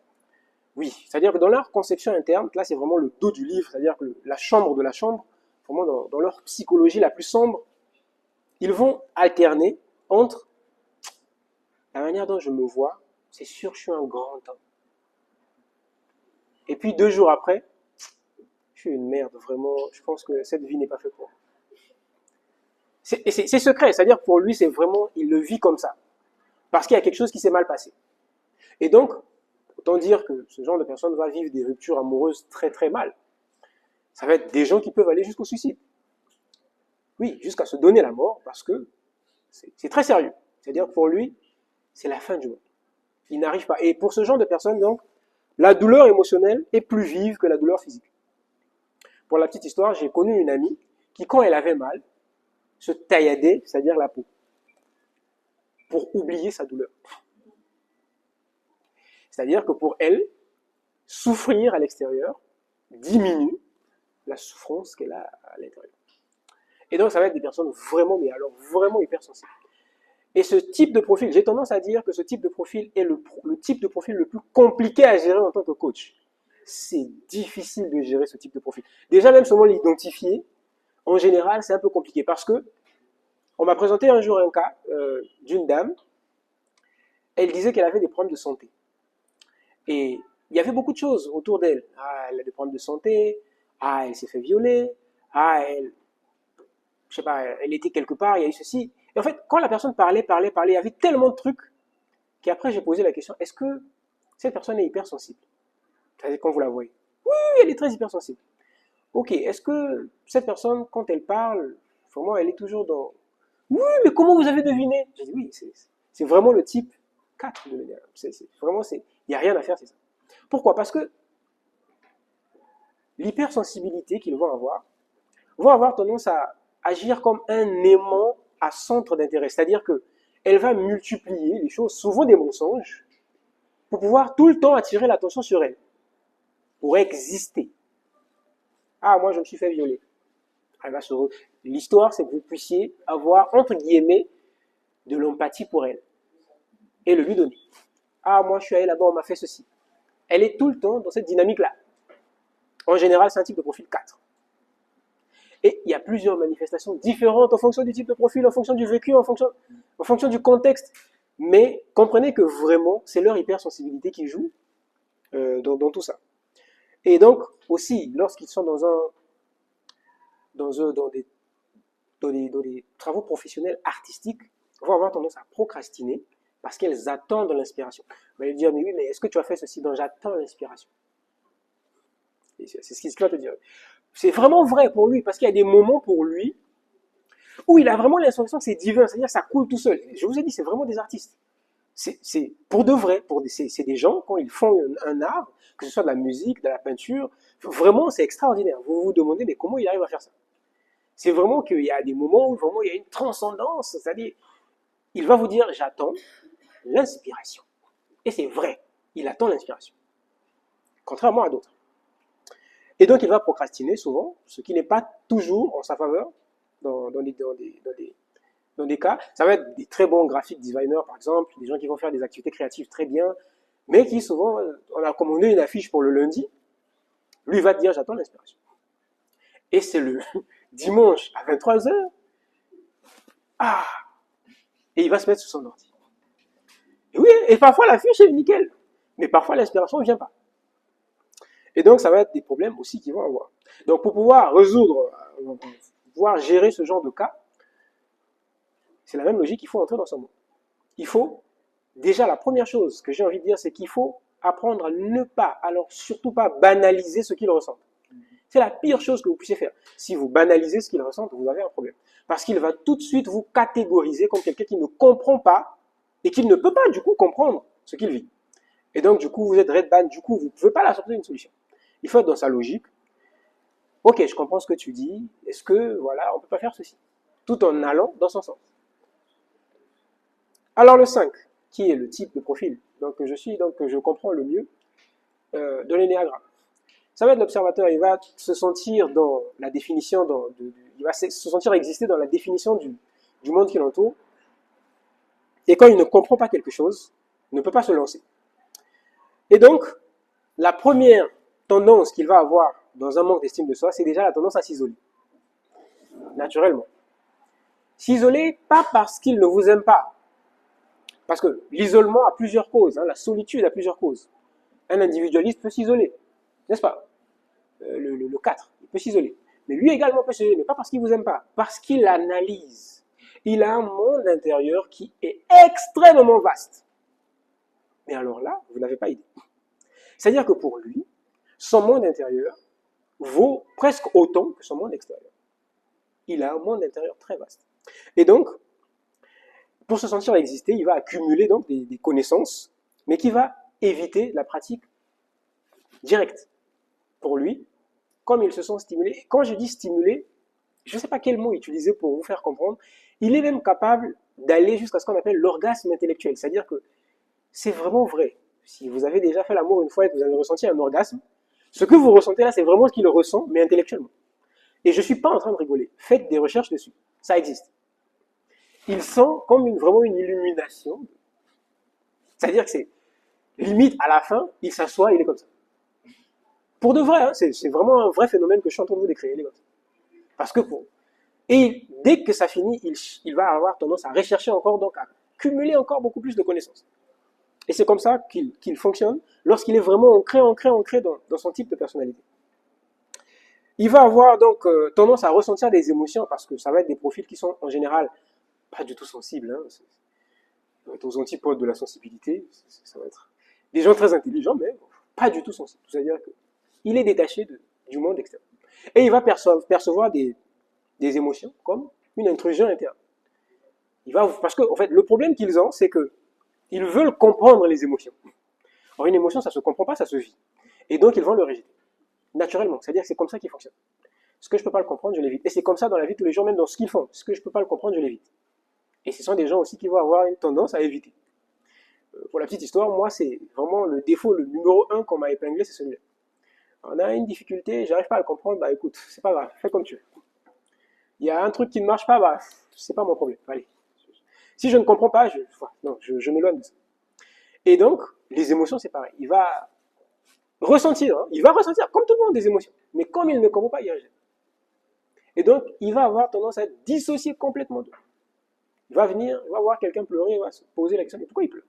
Oui, c'est-à-dire que dans leur conception interne, là c'est vraiment le dos du livre, c'est-à-dire que la chambre de la chambre, vraiment dans leur psychologie la plus sombre, ils vont alterner entre la manière dont je me vois, c'est sûr que je suis un grand homme. Et puis 2 jours après, je suis une merde, vraiment, je pense que cette vie n'est pas faite pour moi. C'est secret, c'est-à-dire pour lui, c'est vraiment, il le vit comme ça. Parce qu'il y a quelque chose qui s'est mal passé. Et donc, autant dire que ce genre de personne va vivre des ruptures amoureuses très très mal. Ça va être des gens qui peuvent aller jusqu'au suicide. Oui, jusqu'à se donner la mort parce que c'est très sérieux. C'est-à-dire pour lui, c'est la fin du monde. Il n'arrive pas. Et pour ce genre de personnes, donc, la douleur émotionnelle est plus vive que la douleur physique. Pour la petite histoire, j'ai connu une amie qui, quand elle avait mal, se tailladait, c'est-à-dire la peau, pour oublier sa douleur. C'est-à-dire que pour elle, souffrir à l'extérieur diminue la souffrance qu'elle a à l'intérieur. Et donc, ça va être des personnes vraiment, mais alors vraiment hypersensibles. Et ce type de profil, j'ai tendance à dire que ce type de profil est le type de profil le plus compliqué à gérer en tant que coach. C'est difficile de gérer ce type de profil. Déjà, même seulement l'identifier, en général, c'est un peu compliqué parce que on m'a présenté un jour un cas d'une dame. Elle disait qu'elle avait des problèmes de santé. Et il y avait beaucoup de choses autour d'elle. Ah, elle a des problèmes de santé. Ah, elle s'est fait violer. Ah, je sais pas, elle était quelque part, il y a eu ceci. Et en fait, quand la personne parlait, il y avait tellement de trucs qu'après j'ai posé la question, est-ce que cette personne est hypersensible? C'est-à-dire quand vous la voyez. Oui, elle est très hypersensible. Ok, est-ce que cette personne, quand elle parle, vraiment, elle est toujours dans... Oui, mais comment vous avez deviné? J'ai dit oui, c'est vraiment le type 4 de l'énéagramme. Vraiment, il n'y a rien à faire, c'est ça. Pourquoi? Parce que l'hypersensibilité qu'ils vont avoir tendance à agir comme un aimant à centre d'intérêt. C'est-à-dire que elle va multiplier les choses, souvent des mensonges, pour pouvoir tout le temps attirer l'attention sur elle, pour exister. Ah, moi je me suis fait violer. L'histoire, c'est que vous puissiez avoir, entre guillemets, de l'empathie pour elle et le lui donner. Ah, moi je suis allé là-bas, on m'a fait ceci. Elle est tout le temps dans cette dynamique-là. En général, c'est un type de profil 4. Et il y a plusieurs manifestations différentes en fonction du type de profil, en fonction du vécu, en fonction du contexte. Mais comprenez que vraiment, c'est leur hypersensibilité qui joue dans tout ça. Et donc, aussi, lorsqu'ils sont dans des travaux professionnels artistiques, vont avoir tendance à procrastiner parce qu'elles attendent l'inspiration. Vous allez dire, mais oui, mais est-ce que tu as fait ceci? Donc, j'attends l'inspiration. C'est ce qu'il va te dire. C'est vraiment vrai pour lui, parce qu'il y a des moments pour lui où il a vraiment l'impression que c'est divin, c'est-à-dire que ça coule tout seul. Je vous ai dit, c'est vraiment des artistes. C'est pour de vrai, c'est des gens, quand ils font un art, que ce soit de la musique, de la peinture, vraiment c'est extraordinaire. Vous vous demandez, mais comment il arrive à faire ça? C'est vraiment qu'il y a des moments où vraiment il y a une transcendance, c'est-à-dire, il va vous dire, j'attends l'inspiration. Et c'est vrai, il attend l'inspiration. Contrairement à d'autres. Et donc il va procrastiner souvent, ce qui n'est pas toujours en sa faveur dans des cas. Ça va être des très bons graphic designers, par exemple, des gens qui vont faire des activités créatives très bien, mais qui souvent, on a commandé une affiche pour le lundi, lui va te dire j'attends l'inspiration. Et c'est le dimanche à 23h, ah, et il va se mettre sur son ordi. Et oui, et parfois l'affiche est nickel, mais parfois l'inspiration ne vient pas. Et donc, ça va être des problèmes aussi qu'ils vont avoir. Donc, pour pouvoir pouvoir gérer ce genre de cas, c'est la même logique, il faut entrer dans son monde. Il faut, déjà, la première chose que j'ai envie de dire, c'est qu'il faut apprendre à ne pas, alors surtout pas banaliser ce qu'il ressent. C'est la pire chose que vous puissiez faire. Si vous banalisez ce qu'il ressent, vous avez un problème. Parce qu'il va tout de suite vous catégoriser comme quelqu'un qui ne comprend pas et qui ne peut pas, du coup, comprendre ce qu'il vit. Et donc, du coup, vous êtes red band, du coup, vous ne pouvez pas la sortir d'une solution. Il faut être dans sa logique. Ok, je comprends ce que tu dis. Est-ce que, voilà, on ne peut pas faire ceci? Tout en allant dans son sens. Alors le 5, qui est le type de profil que je comprends le mieux de l'énéagramme. Ça va être l'observateur, il va se sentir dans la définition, il va se sentir exister dans la définition du monde qui l'entoure. Et quand il ne comprend pas quelque chose, il ne peut pas se lancer. Et donc, la première tendance qu'il va avoir dans un manque d'estime de soi, c'est déjà la tendance à s'isoler. Naturellement. S'isoler, pas parce qu'il ne vous aime pas. Parce que l'isolement a plusieurs causes, la solitude a plusieurs causes. Un individualiste peut s'isoler, n'est-ce pas? Le 4, il peut s'isoler. Mais lui également peut s'élever, mais pas parce qu'il vous aime pas, parce qu'il analyse. Il a un monde intérieur qui est extrêmement vaste. Mais alors là, vous n'avez pas idée. C'est-à-dire que pour lui, son monde intérieur vaut presque autant que son monde extérieur. Il a un monde intérieur très vaste. Et donc, pour se sentir exister, il va accumuler donc des connaissances, mais qui va éviter la pratique directe. Pour lui, comme il se sent stimulé, quand je dis stimulé, je ne sais pas quel mot utiliser pour vous faire comprendre, il est même capable d'aller jusqu'à ce qu'on appelle l'orgasme intellectuel. C'est-à-dire que c'est vraiment vrai. Si vous avez déjà fait l'amour une fois et que vous avez ressenti un orgasme, ce que vous ressentez là, c'est vraiment ce qu'il ressent, mais intellectuellement. Et je ne suis pas en train de rigoler. Faites des recherches dessus. Ça existe. Il sent comme vraiment une illumination. C'est-à-dire que c'est limite à la fin, il s'assoit, il est comme ça. Pour de vrai, hein, c'est vraiment un vrai phénomène que je suis en train de vous décrire. Il est comme ça. Parce que pour... Et dès que ça finit, il va avoir tendance à rechercher encore, donc à cumuler encore beaucoup plus de connaissances. Et c'est comme ça qu'il fonctionne lorsqu'il est vraiment ancré dans son type de personnalité. Il va avoir donc tendance à ressentir des émotions parce que ça va être des profils qui sont en général pas du tout sensibles. Hein. Ça va être aux antipodes de la sensibilité. Ça va être des gens très intelligents, mais pas du tout sensibles. C'est-à-dire qu'il est détaché du monde extérieur. Et il va percevoir des émotions comme une intrusion interne. Parce que, en fait, le problème qu'ils ont, c'est que ils veulent comprendre les émotions. Or, une émotion, ça se comprend pas, ça se vit. Et donc, ils vont le rejeter. Naturellement. C'est-à-dire que c'est comme ça qu'ils fonctionnent. Ce que je peux pas le comprendre, je l'évite. Et c'est comme ça dans la vie de tous les jours, même dans ce qu'ils font. Ce que je peux pas le comprendre, je l'évite. Et ce sont des gens aussi qui vont avoir une tendance à éviter. Pour la petite histoire, moi, c'est vraiment le défaut, le numéro 1 qu'on m'a épinglé, c'est celui-là. On a une difficulté, j'arrive pas à le comprendre, bah écoute, c'est pas grave, fais comme tu veux. Il y a un truc qui ne marche pas, bah, c'est pas mon problème. Allez. Si je ne comprends pas, je m'éloigne de ça. Et donc, les émotions, c'est pareil. Il va ressentir, hein, il va ressentir comme tout le monde des émotions. Mais comme il ne comprend pas, il rejette. Et donc, il va avoir tendance à être dissocié complètement d'eux. Il va venir, il va voir quelqu'un pleurer, il va se poser la question, mais pourquoi il pleure?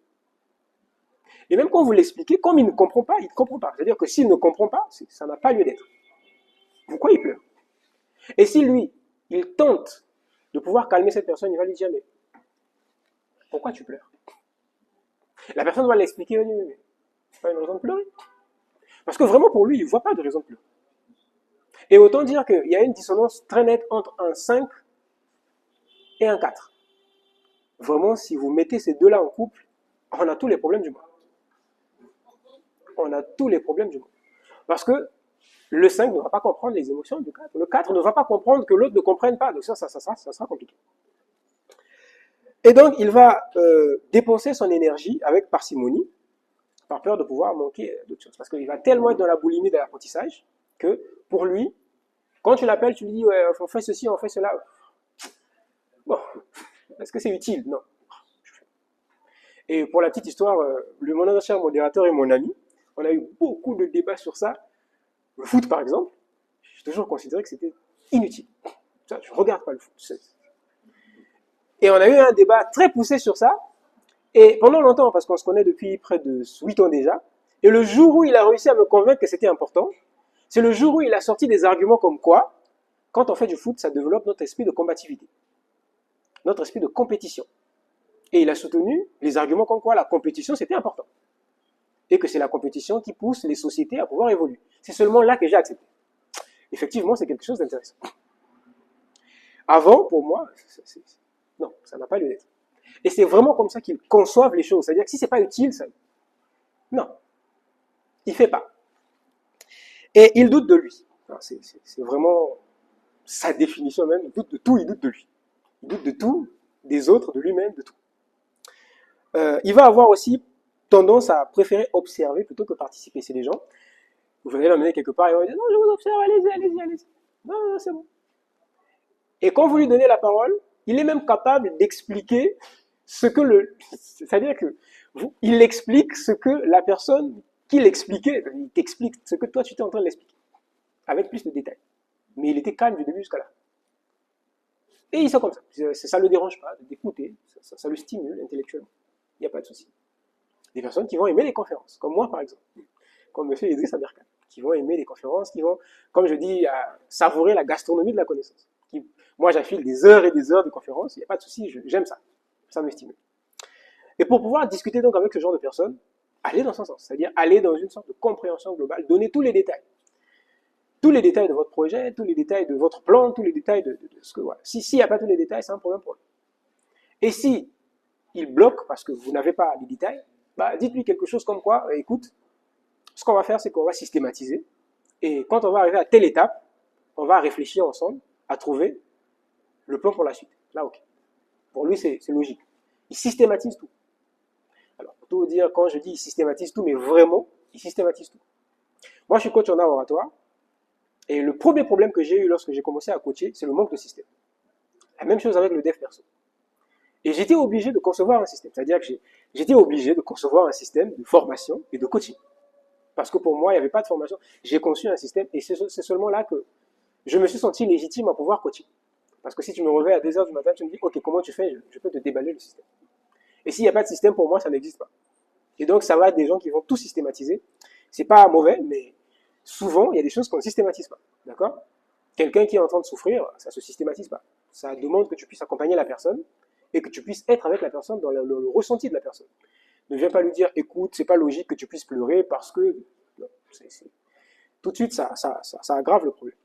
Et même quand vous l'expliquez, comme il ne comprend pas, il ne comprend pas. C'est-à-dire que s'il ne comprend pas, ça n'a pas lieu d'être. Pourquoi il pleure? Et si lui, il tente de pouvoir calmer cette personne, il va lui dire, mais pourquoi tu pleures? La personne va l'expliquer, mais c'est pas une raison de pleurer. Parce que vraiment pour lui, il ne voit pas de raison de pleurer. Et autant dire qu'il y a une dissonance très nette entre un 5 et un 4. Vraiment, si vous mettez ces deux-là en couple, on a tous les problèmes du monde. On a tous les problèmes du monde. Parce que le 5 ne va pas comprendre les émotions du 4. Le 4 ne va pas comprendre que l'autre ne comprenne pas. Donc ça sera compliqué. Et donc, il va dépenser son énergie avec parcimonie, par peur de pouvoir manquer d'autres choses. Parce qu'il va tellement être dans la boulimie de l'apprentissage que, pour lui, quand tu l'appelles, tu lui dis, ouais, on fait ceci, on fait cela. Bon, est-ce que c'est utile? Non. Et pour la petite histoire, mon ancien modérateur et mon ami, on a eu beaucoup de débats sur ça. Le foot, par exemple, j'ai toujours considéré que c'était inutile. Ça, je ne regarde pas le foot. Et on a eu un débat très poussé sur ça. Et pendant longtemps, parce qu'on se connaît depuis près de 8 ans déjà, et le jour où il a réussi à me convaincre que c'était important, c'est le jour où il a sorti des arguments comme quoi, quand on fait du foot, ça développe notre esprit de combativité, notre esprit de compétition. Et il a soutenu les arguments comme quoi la compétition, c'était important. Et que c'est la compétition qui pousse les sociétés à pouvoir évoluer. C'est seulement là que j'ai accepté. Effectivement, c'est quelque chose d'intéressant. Avant, pour moi, non, ça n'a pas lieu d'être. Et c'est vraiment comme ça qu'ils conçoivent les choses. C'est-à-dire que si c'est pas utile, ça... non, il fait pas. Et il doute de lui. C'est vraiment sa définition même. Il doute de tout, il doute de lui. Il doute de tout, des autres, de lui-même, de tout. Il va avoir aussi tendance à préférer observer plutôt que participer. C'est des gens, vous allez l'emmener quelque part et on va dire non, je vous observe, allez-y. Non, c'est bon. Et quand vous lui donnez la parole, il est même capable d'expliquer ce que c'est-à-dire que il explique ce que la personne qui l'expliquait, il t'explique ce que toi tu étais en train de l'expliquer, avec plus de détails. Mais il était calme du début jusqu'à la fin. Et il sent comme ça. Ça ne le dérange pas d'écouter, ça le stimule intellectuellement. Il n'y a pas de souci. Des personnes qui vont aimer les conférences, comme moi par exemple, comme M. Idriss Aberkan, qui vont aimer les conférences, qui vont, comme je dis, savourer la gastronomie de la connaissance. Moi, j'affile des heures et des heures de conférences, il n'y a pas de souci, j'aime ça. Ça me stimule. Et pour pouvoir discuter donc avec ce genre de personnes, aller dans ce sens, c'est-à-dire aller dans une sorte de compréhension globale, donner tous les détails. Tous les détails de votre projet, tous les détails de votre plan, tous les détails de ce que voilà. S'il n'y a pas tous les détails, c'est un problème pour lui. Et si il bloque parce que vous n'avez pas les détails, bah, dites-lui quelque chose comme quoi, écoute, ce qu'on va faire, c'est qu'on va systématiser. Et quand on va arriver à telle étape, on va réfléchir ensemble à trouver le plan pour la suite. Là, ok. Pour lui, c'est logique. Il systématise tout. Alors, pour tout vous dire, quand je dis il systématise tout, mais vraiment, il systématise tout. Moi, je suis coach en art oratoire. Et le premier problème que j'ai eu lorsque j'ai commencé à coacher, c'est le manque de système. La même chose avec le dev perso. Et j'étais obligé de concevoir un système. C'est-à-dire que j'étais obligé de concevoir un système de formation et de coaching. Parce que pour moi, il n'y avait pas de formation. J'ai conçu un système et c'est seulement là que je me suis senti légitime à pouvoir coacher. Parce que si tu me réveilles à 2 heures du matin, tu me dis, ok, comment tu fais? Je peux te déballer le système. Et s'il n'y a pas de système, pour moi, ça n'existe pas. Et donc, ça va être des gens qui vont tout systématiser. C'est pas mauvais, mais souvent, il y a des choses qu'on ne systématise pas. D'accord? Quelqu'un qui est en train de souffrir, ça ne se systématise pas. Ça demande que tu puisses accompagner la personne et que tu puisses être avec la personne dans le ressenti de la personne. Ne viens pas lui dire, écoute, c'est pas logique que tu puisses pleurer parce que... Non, tout de suite, ça aggrave le problème.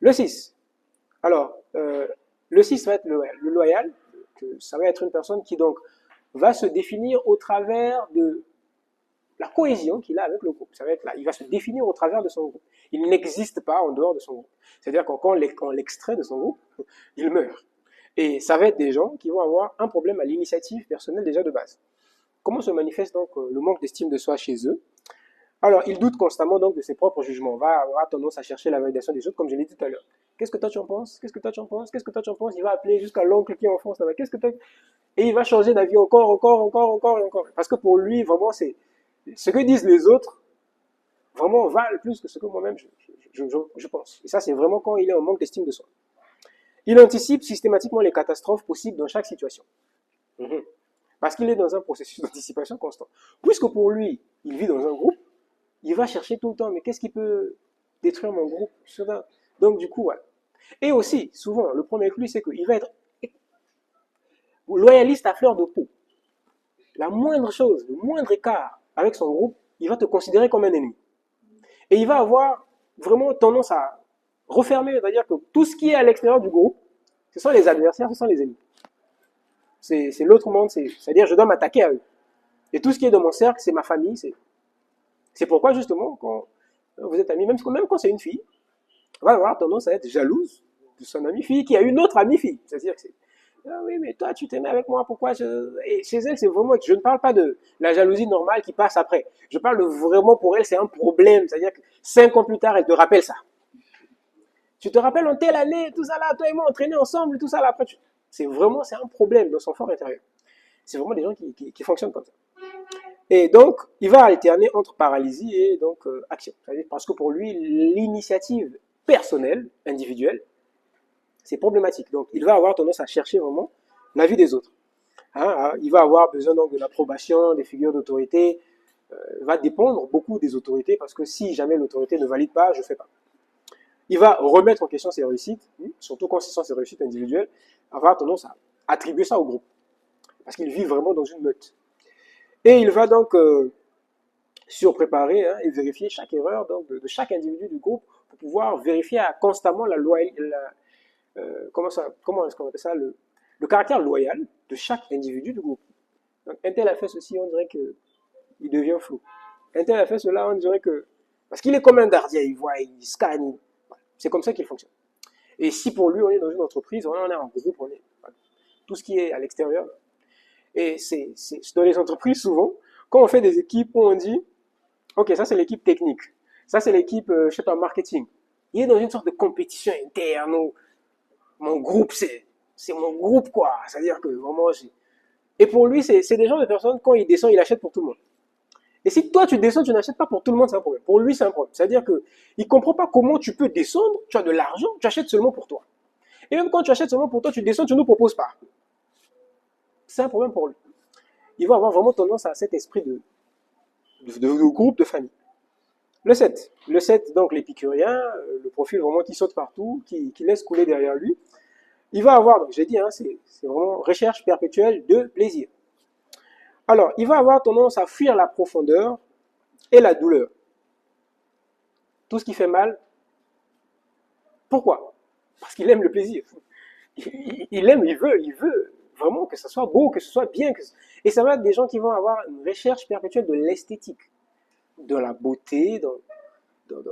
Le 6. Alors, le 6 va être le loyal. Ça va être une personne qui donc va se définir au travers de la cohésion qu'il a avec le groupe. Ça va être là, il va se définir au travers de son groupe. Il n'existe pas en dehors de son groupe. C'est-à-dire que quand on l'extrait de son groupe, il meurt. Et ça va être des gens qui vont avoir un problème à l'initiative personnelle déjà de base. Comment se manifeste donc le manque d'estime de soi chez eux? Alors, ils doutent constamment donc de ses propres jugements. On va avoir tendance à chercher la validation des autres, comme je l'ai dit tout à l'heure. Qu'est-ce que toi tu en penses? Qu'est-ce que toi tu en penses? Qu'est-ce que toi tu en penses? Il va appeler jusqu'à l'oncle qui est en France là-bas. Qu'est-ce que toi... Et il va changer d'avis encore. Parce que pour lui, vraiment, c'est ce que disent les autres, vraiment valent plus que ce que moi-même je pense. Et ça, c'est vraiment quand il est en manque d'estime de soi. Il anticipe systématiquement les catastrophes possibles dans chaque situation. Parce qu'il est dans un processus d'anticipation constant. Puisque pour lui, il vit dans un groupe, il va chercher tout le temps, mais qu'est-ce qui peut détruire mon groupe? Donc du coup, voilà. Et aussi, souvent, le premier avec lui, c'est qu'il va être loyaliste à fleur de peau. La moindre chose, le moindre écart avec son groupe, il va te considérer comme un ennemi. Et il va avoir vraiment tendance à refermer, c'est-à-dire que tout ce qui est à l'extérieur du groupe, ce sont les adversaires, ce sont les ennemis. C'est l'autre monde, c'est-à-dire je dois m'attaquer à eux. Et tout ce qui est dans mon cercle, c'est ma famille. C'est pourquoi justement, quand vous êtes amis, même quand c'est une fille, on va avoir tendance à être jalouse de son amie fille qui a une autre amie fille. C'est-à-dire que c'est ah oui, mais toi, tu t'aimais avec moi, pourquoi Et chez elle, c'est vraiment... Je ne parle pas de la jalousie normale qui passe après. Je parle de vraiment, pour elle, c'est un problème. C'est-à-dire que 5 ans plus tard, elle te rappelle ça. Tu te rappelles en telle année, tout ça là, toi et moi, entraînés ensemble, tout ça là. Après, c'est un problème dans son fort intérieur. C'est vraiment des gens qui fonctionnent comme ça. Et donc, il va alterner entre paralysie et donc action. Parce que pour lui, l'initiative personnelle, individuelle, c'est problématique. Donc, il va avoir tendance à chercher vraiment l'avis des autres. Il va avoir besoin donc de l'approbation des figures d'autorité. Va dépendre beaucoup des autorités parce que si jamais l'autorité ne valide pas, je ne fais pas. Il va remettre en question ses réussites, surtout quand ce sont ses réussites individuelles. Il va avoir tendance à attribuer ça au groupe parce qu'il vit vraiment dans une meute. Et il va donc surpréparer et vérifier chaque erreur donc, de chaque individu du groupe pour pouvoir vérifier constamment la loyauté. Comment est-ce qu'on appelle ça, le caractère loyal de chaque individu du groupe. Donc, un tel a fait ceci, on dirait qu'il devient flou. Un tel a fait cela, on dirait que... Parce qu'il est comme un gardien, il voit, il scanne. C'est comme ça qu'il fonctionne. Et si pour lui, on est dans une entreprise, on est en groupe, on est... Tout ce qui est à l'extérieur. Et c'est dans les entreprises, souvent, quand on fait des équipes où on dit, ok, ça c'est l'équipe technique, ça c'est l'équipe, je sais pas, marketing. Il est dans une sorte de compétition interne où mon groupe, c'est mon groupe, quoi. C'est-à-dire que vraiment, et pour lui, c'est des gens de personnes, quand il descend, il achète pour tout le monde. Et si toi, tu descends, tu n'achètes pas pour tout le monde, c'est un problème. Pour lui, c'est un problème. C'est-à-dire que il comprend pas comment tu peux descendre, tu as de l'argent, tu achètes seulement pour toi. Et même quand tu achètes seulement pour toi, tu descends, tu ne nous proposes pas. C'est un problème pour lui. Il va avoir vraiment tendance à cet esprit de groupe, de famille. Le 7. Le 7, donc l'épicurien, le profil vraiment qui saute partout, qui laisse couler derrière lui. Il va avoir, donc j'ai dit, hein, c'est vraiment recherche perpétuelle de plaisir. Alors, il va avoir tendance à fuir la profondeur et la douleur. Tout ce qui fait mal. Pourquoi? Parce qu'il aime le plaisir. Il aime, il veut vraiment que ce soit beau, que ce soit bien. Et ça va être des gens qui vont avoir une recherche perpétuelle de l'esthétique, de la beauté.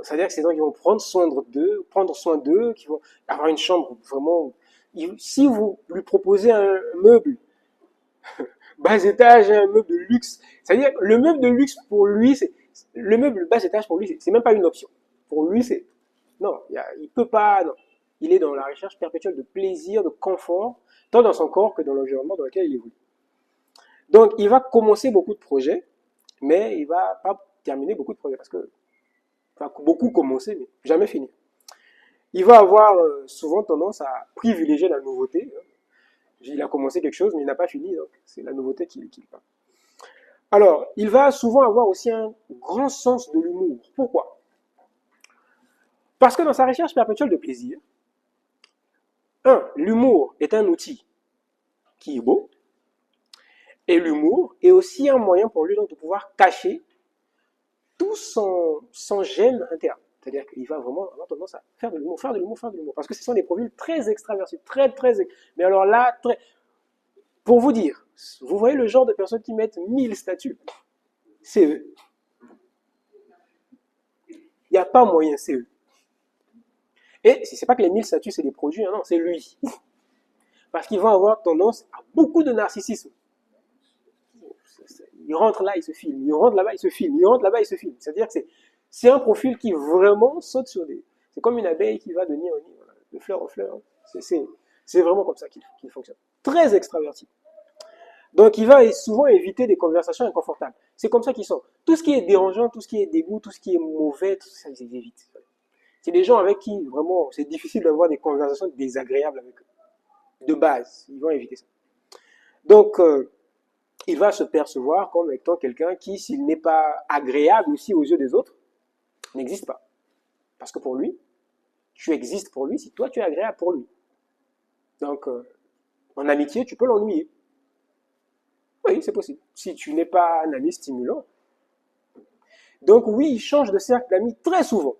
C'est-à-dire que c'est des gens qui vont prendre soin d'eux, qui vont avoir une chambre vraiment. Si vous lui proposez un meuble bas étage, un meuble de luxe, c'est-à-dire le meuble de luxe pour lui, le meuble bas étage pour lui, c'est même pas une option. Pour lui, c'est non, il peut pas. Non. Il est dans la recherche perpétuelle de plaisir, de confort, tant dans son corps que dans l'environnement dans lequel il évolue. Donc, il va commencer beaucoup de projets, mais il va pas terminer beaucoup de projets parce que enfin, beaucoup commencer, mais jamais finir. Il va avoir souvent tendance à privilégier la nouveauté. Il a commencé quelque chose, mais il n'a pas fini, donc c'est la nouveauté qu'il parle. Alors, il va souvent avoir aussi un grand sens de l'humour. Pourquoi? Parce que dans sa recherche perpétuelle de plaisir, l'humour est un outil qui est beau, et l'humour est aussi un moyen pour lui donc, de pouvoir cacher tout son gêne interne. C'est-à-dire qu'il va vraiment avoir tendance à faire de l'humour. Parce que ce sont des profils très extravertis, mais alors là, pour vous dire, vous voyez le genre de personnes qui mettent 1000 statuts. C'est eux. Il n'y a pas moyen, c'est eux. Et si c'est pas que les 1000 statuts, c'est des produits, hein, non, c'est lui. Parce qu'ils vont avoir tendance à beaucoup de narcissisme. Il rentre là, il se filme. Il rentre là-bas, il se filme. Il rentre là-bas, il se filme. C'est-à-dire que c'est un profil qui vraiment saute sur des... C'est comme une abeille qui va de nid en nid, voilà, de fleur en fleur. C'est vraiment comme ça qu'il fonctionne. Très extraverti. Donc il va souvent éviter des conversations inconfortables. C'est comme ça qu'ils sont. Tout ce qui est dérangeant, tout ce qui est dégoût, tout ce qui est mauvais, tout ça, ils évitent. C'est des gens avec qui, vraiment, c'est difficile d'avoir des conversations désagréables avec eux. De base, ils vont éviter ça. Donc, il va se percevoir comme étant quelqu'un qui, s'il n'est pas agréable aussi aux yeux des autres, n'existe pas. Parce que pour lui, tu existes pour lui si toi tu es agréable pour lui. Donc, en amitié, tu peux l'ennuyer. Oui, c'est possible. Si tu n'es pas un ami stimulant. Donc oui, il change de cercle d'amis très souvent.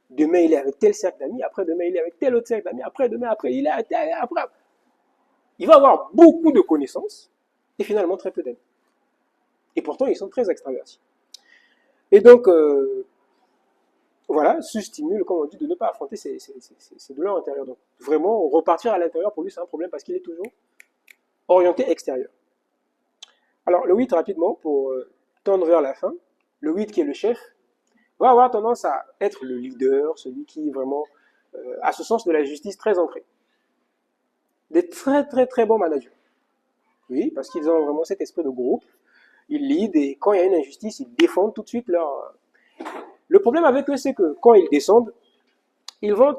Demain, il est avec tel cercle d'amis, après demain, il est avec tel autre cercle d'amis, après demain, après, il est avec tel, après. Il va avoir beaucoup de connaissances et finalement très peu d'amis. Et pourtant, ils sont très extravertis. Et donc, voilà, se stimule, comme on dit, de ne pas affronter ses douleurs intérieures. Donc, vraiment, repartir à l'intérieur, pour lui, c'est un problème parce qu'il est toujours orienté extérieur. Alors, le 8, rapidement, pour tendre vers la fin, le 8 qui est le chef, va avoir tendance à être le leader, celui qui vraiment a ce sens de la justice très ancré. Des très très très bons managers. Oui, parce qu'ils ont vraiment cet esprit de groupe. Ils lead et quand il y a une injustice, ils défendent tout de suite leur... Le problème avec eux, c'est que quand ils descendent, ils vont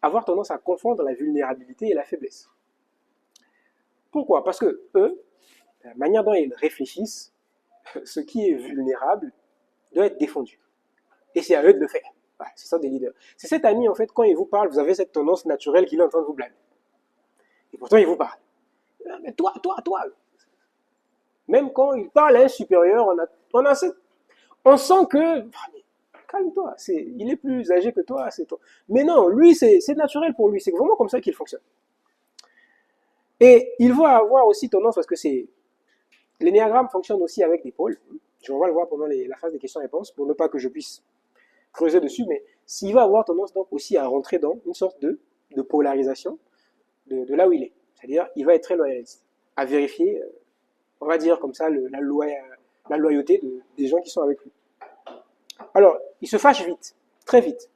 avoir tendance à confondre la vulnérabilité et la faiblesse. Pourquoi? Parce que eux, la manière dont ils réfléchissent, ce qui est vulnérable doit être défendu. Et c'est à eux de le faire. Voilà, c'est ça des leaders. C'est cet ami, en fait, quand il vous parle, vous avez cette tendance naturelle qu'il est en train de vous blâmer. Et pourtant, il vous parle. Mais toi. Même quand il parle à un supérieur, on sent que, calme-toi, il est plus âgé que toi, c'est toi. Mais non, lui, c'est naturel pour lui, c'est vraiment comme ça qu'il fonctionne. Et il va avoir aussi tendance, parce que l'énéagramme fonctionne aussi avec des pôles. On va le voir pendant la phase des questions-réponses, pour ne pas que je puisse creuser dessus, mais s'il va avoir tendance donc aussi à rentrer dans une sorte de polarisation de là où il est. C'est-à-dire, il va être très loyaliste, à vérifier, on va dire comme ça, la loyauté des gens qui sont avec lui. Alors, il se fâche vite, très vite,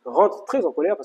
rentre très en colère parce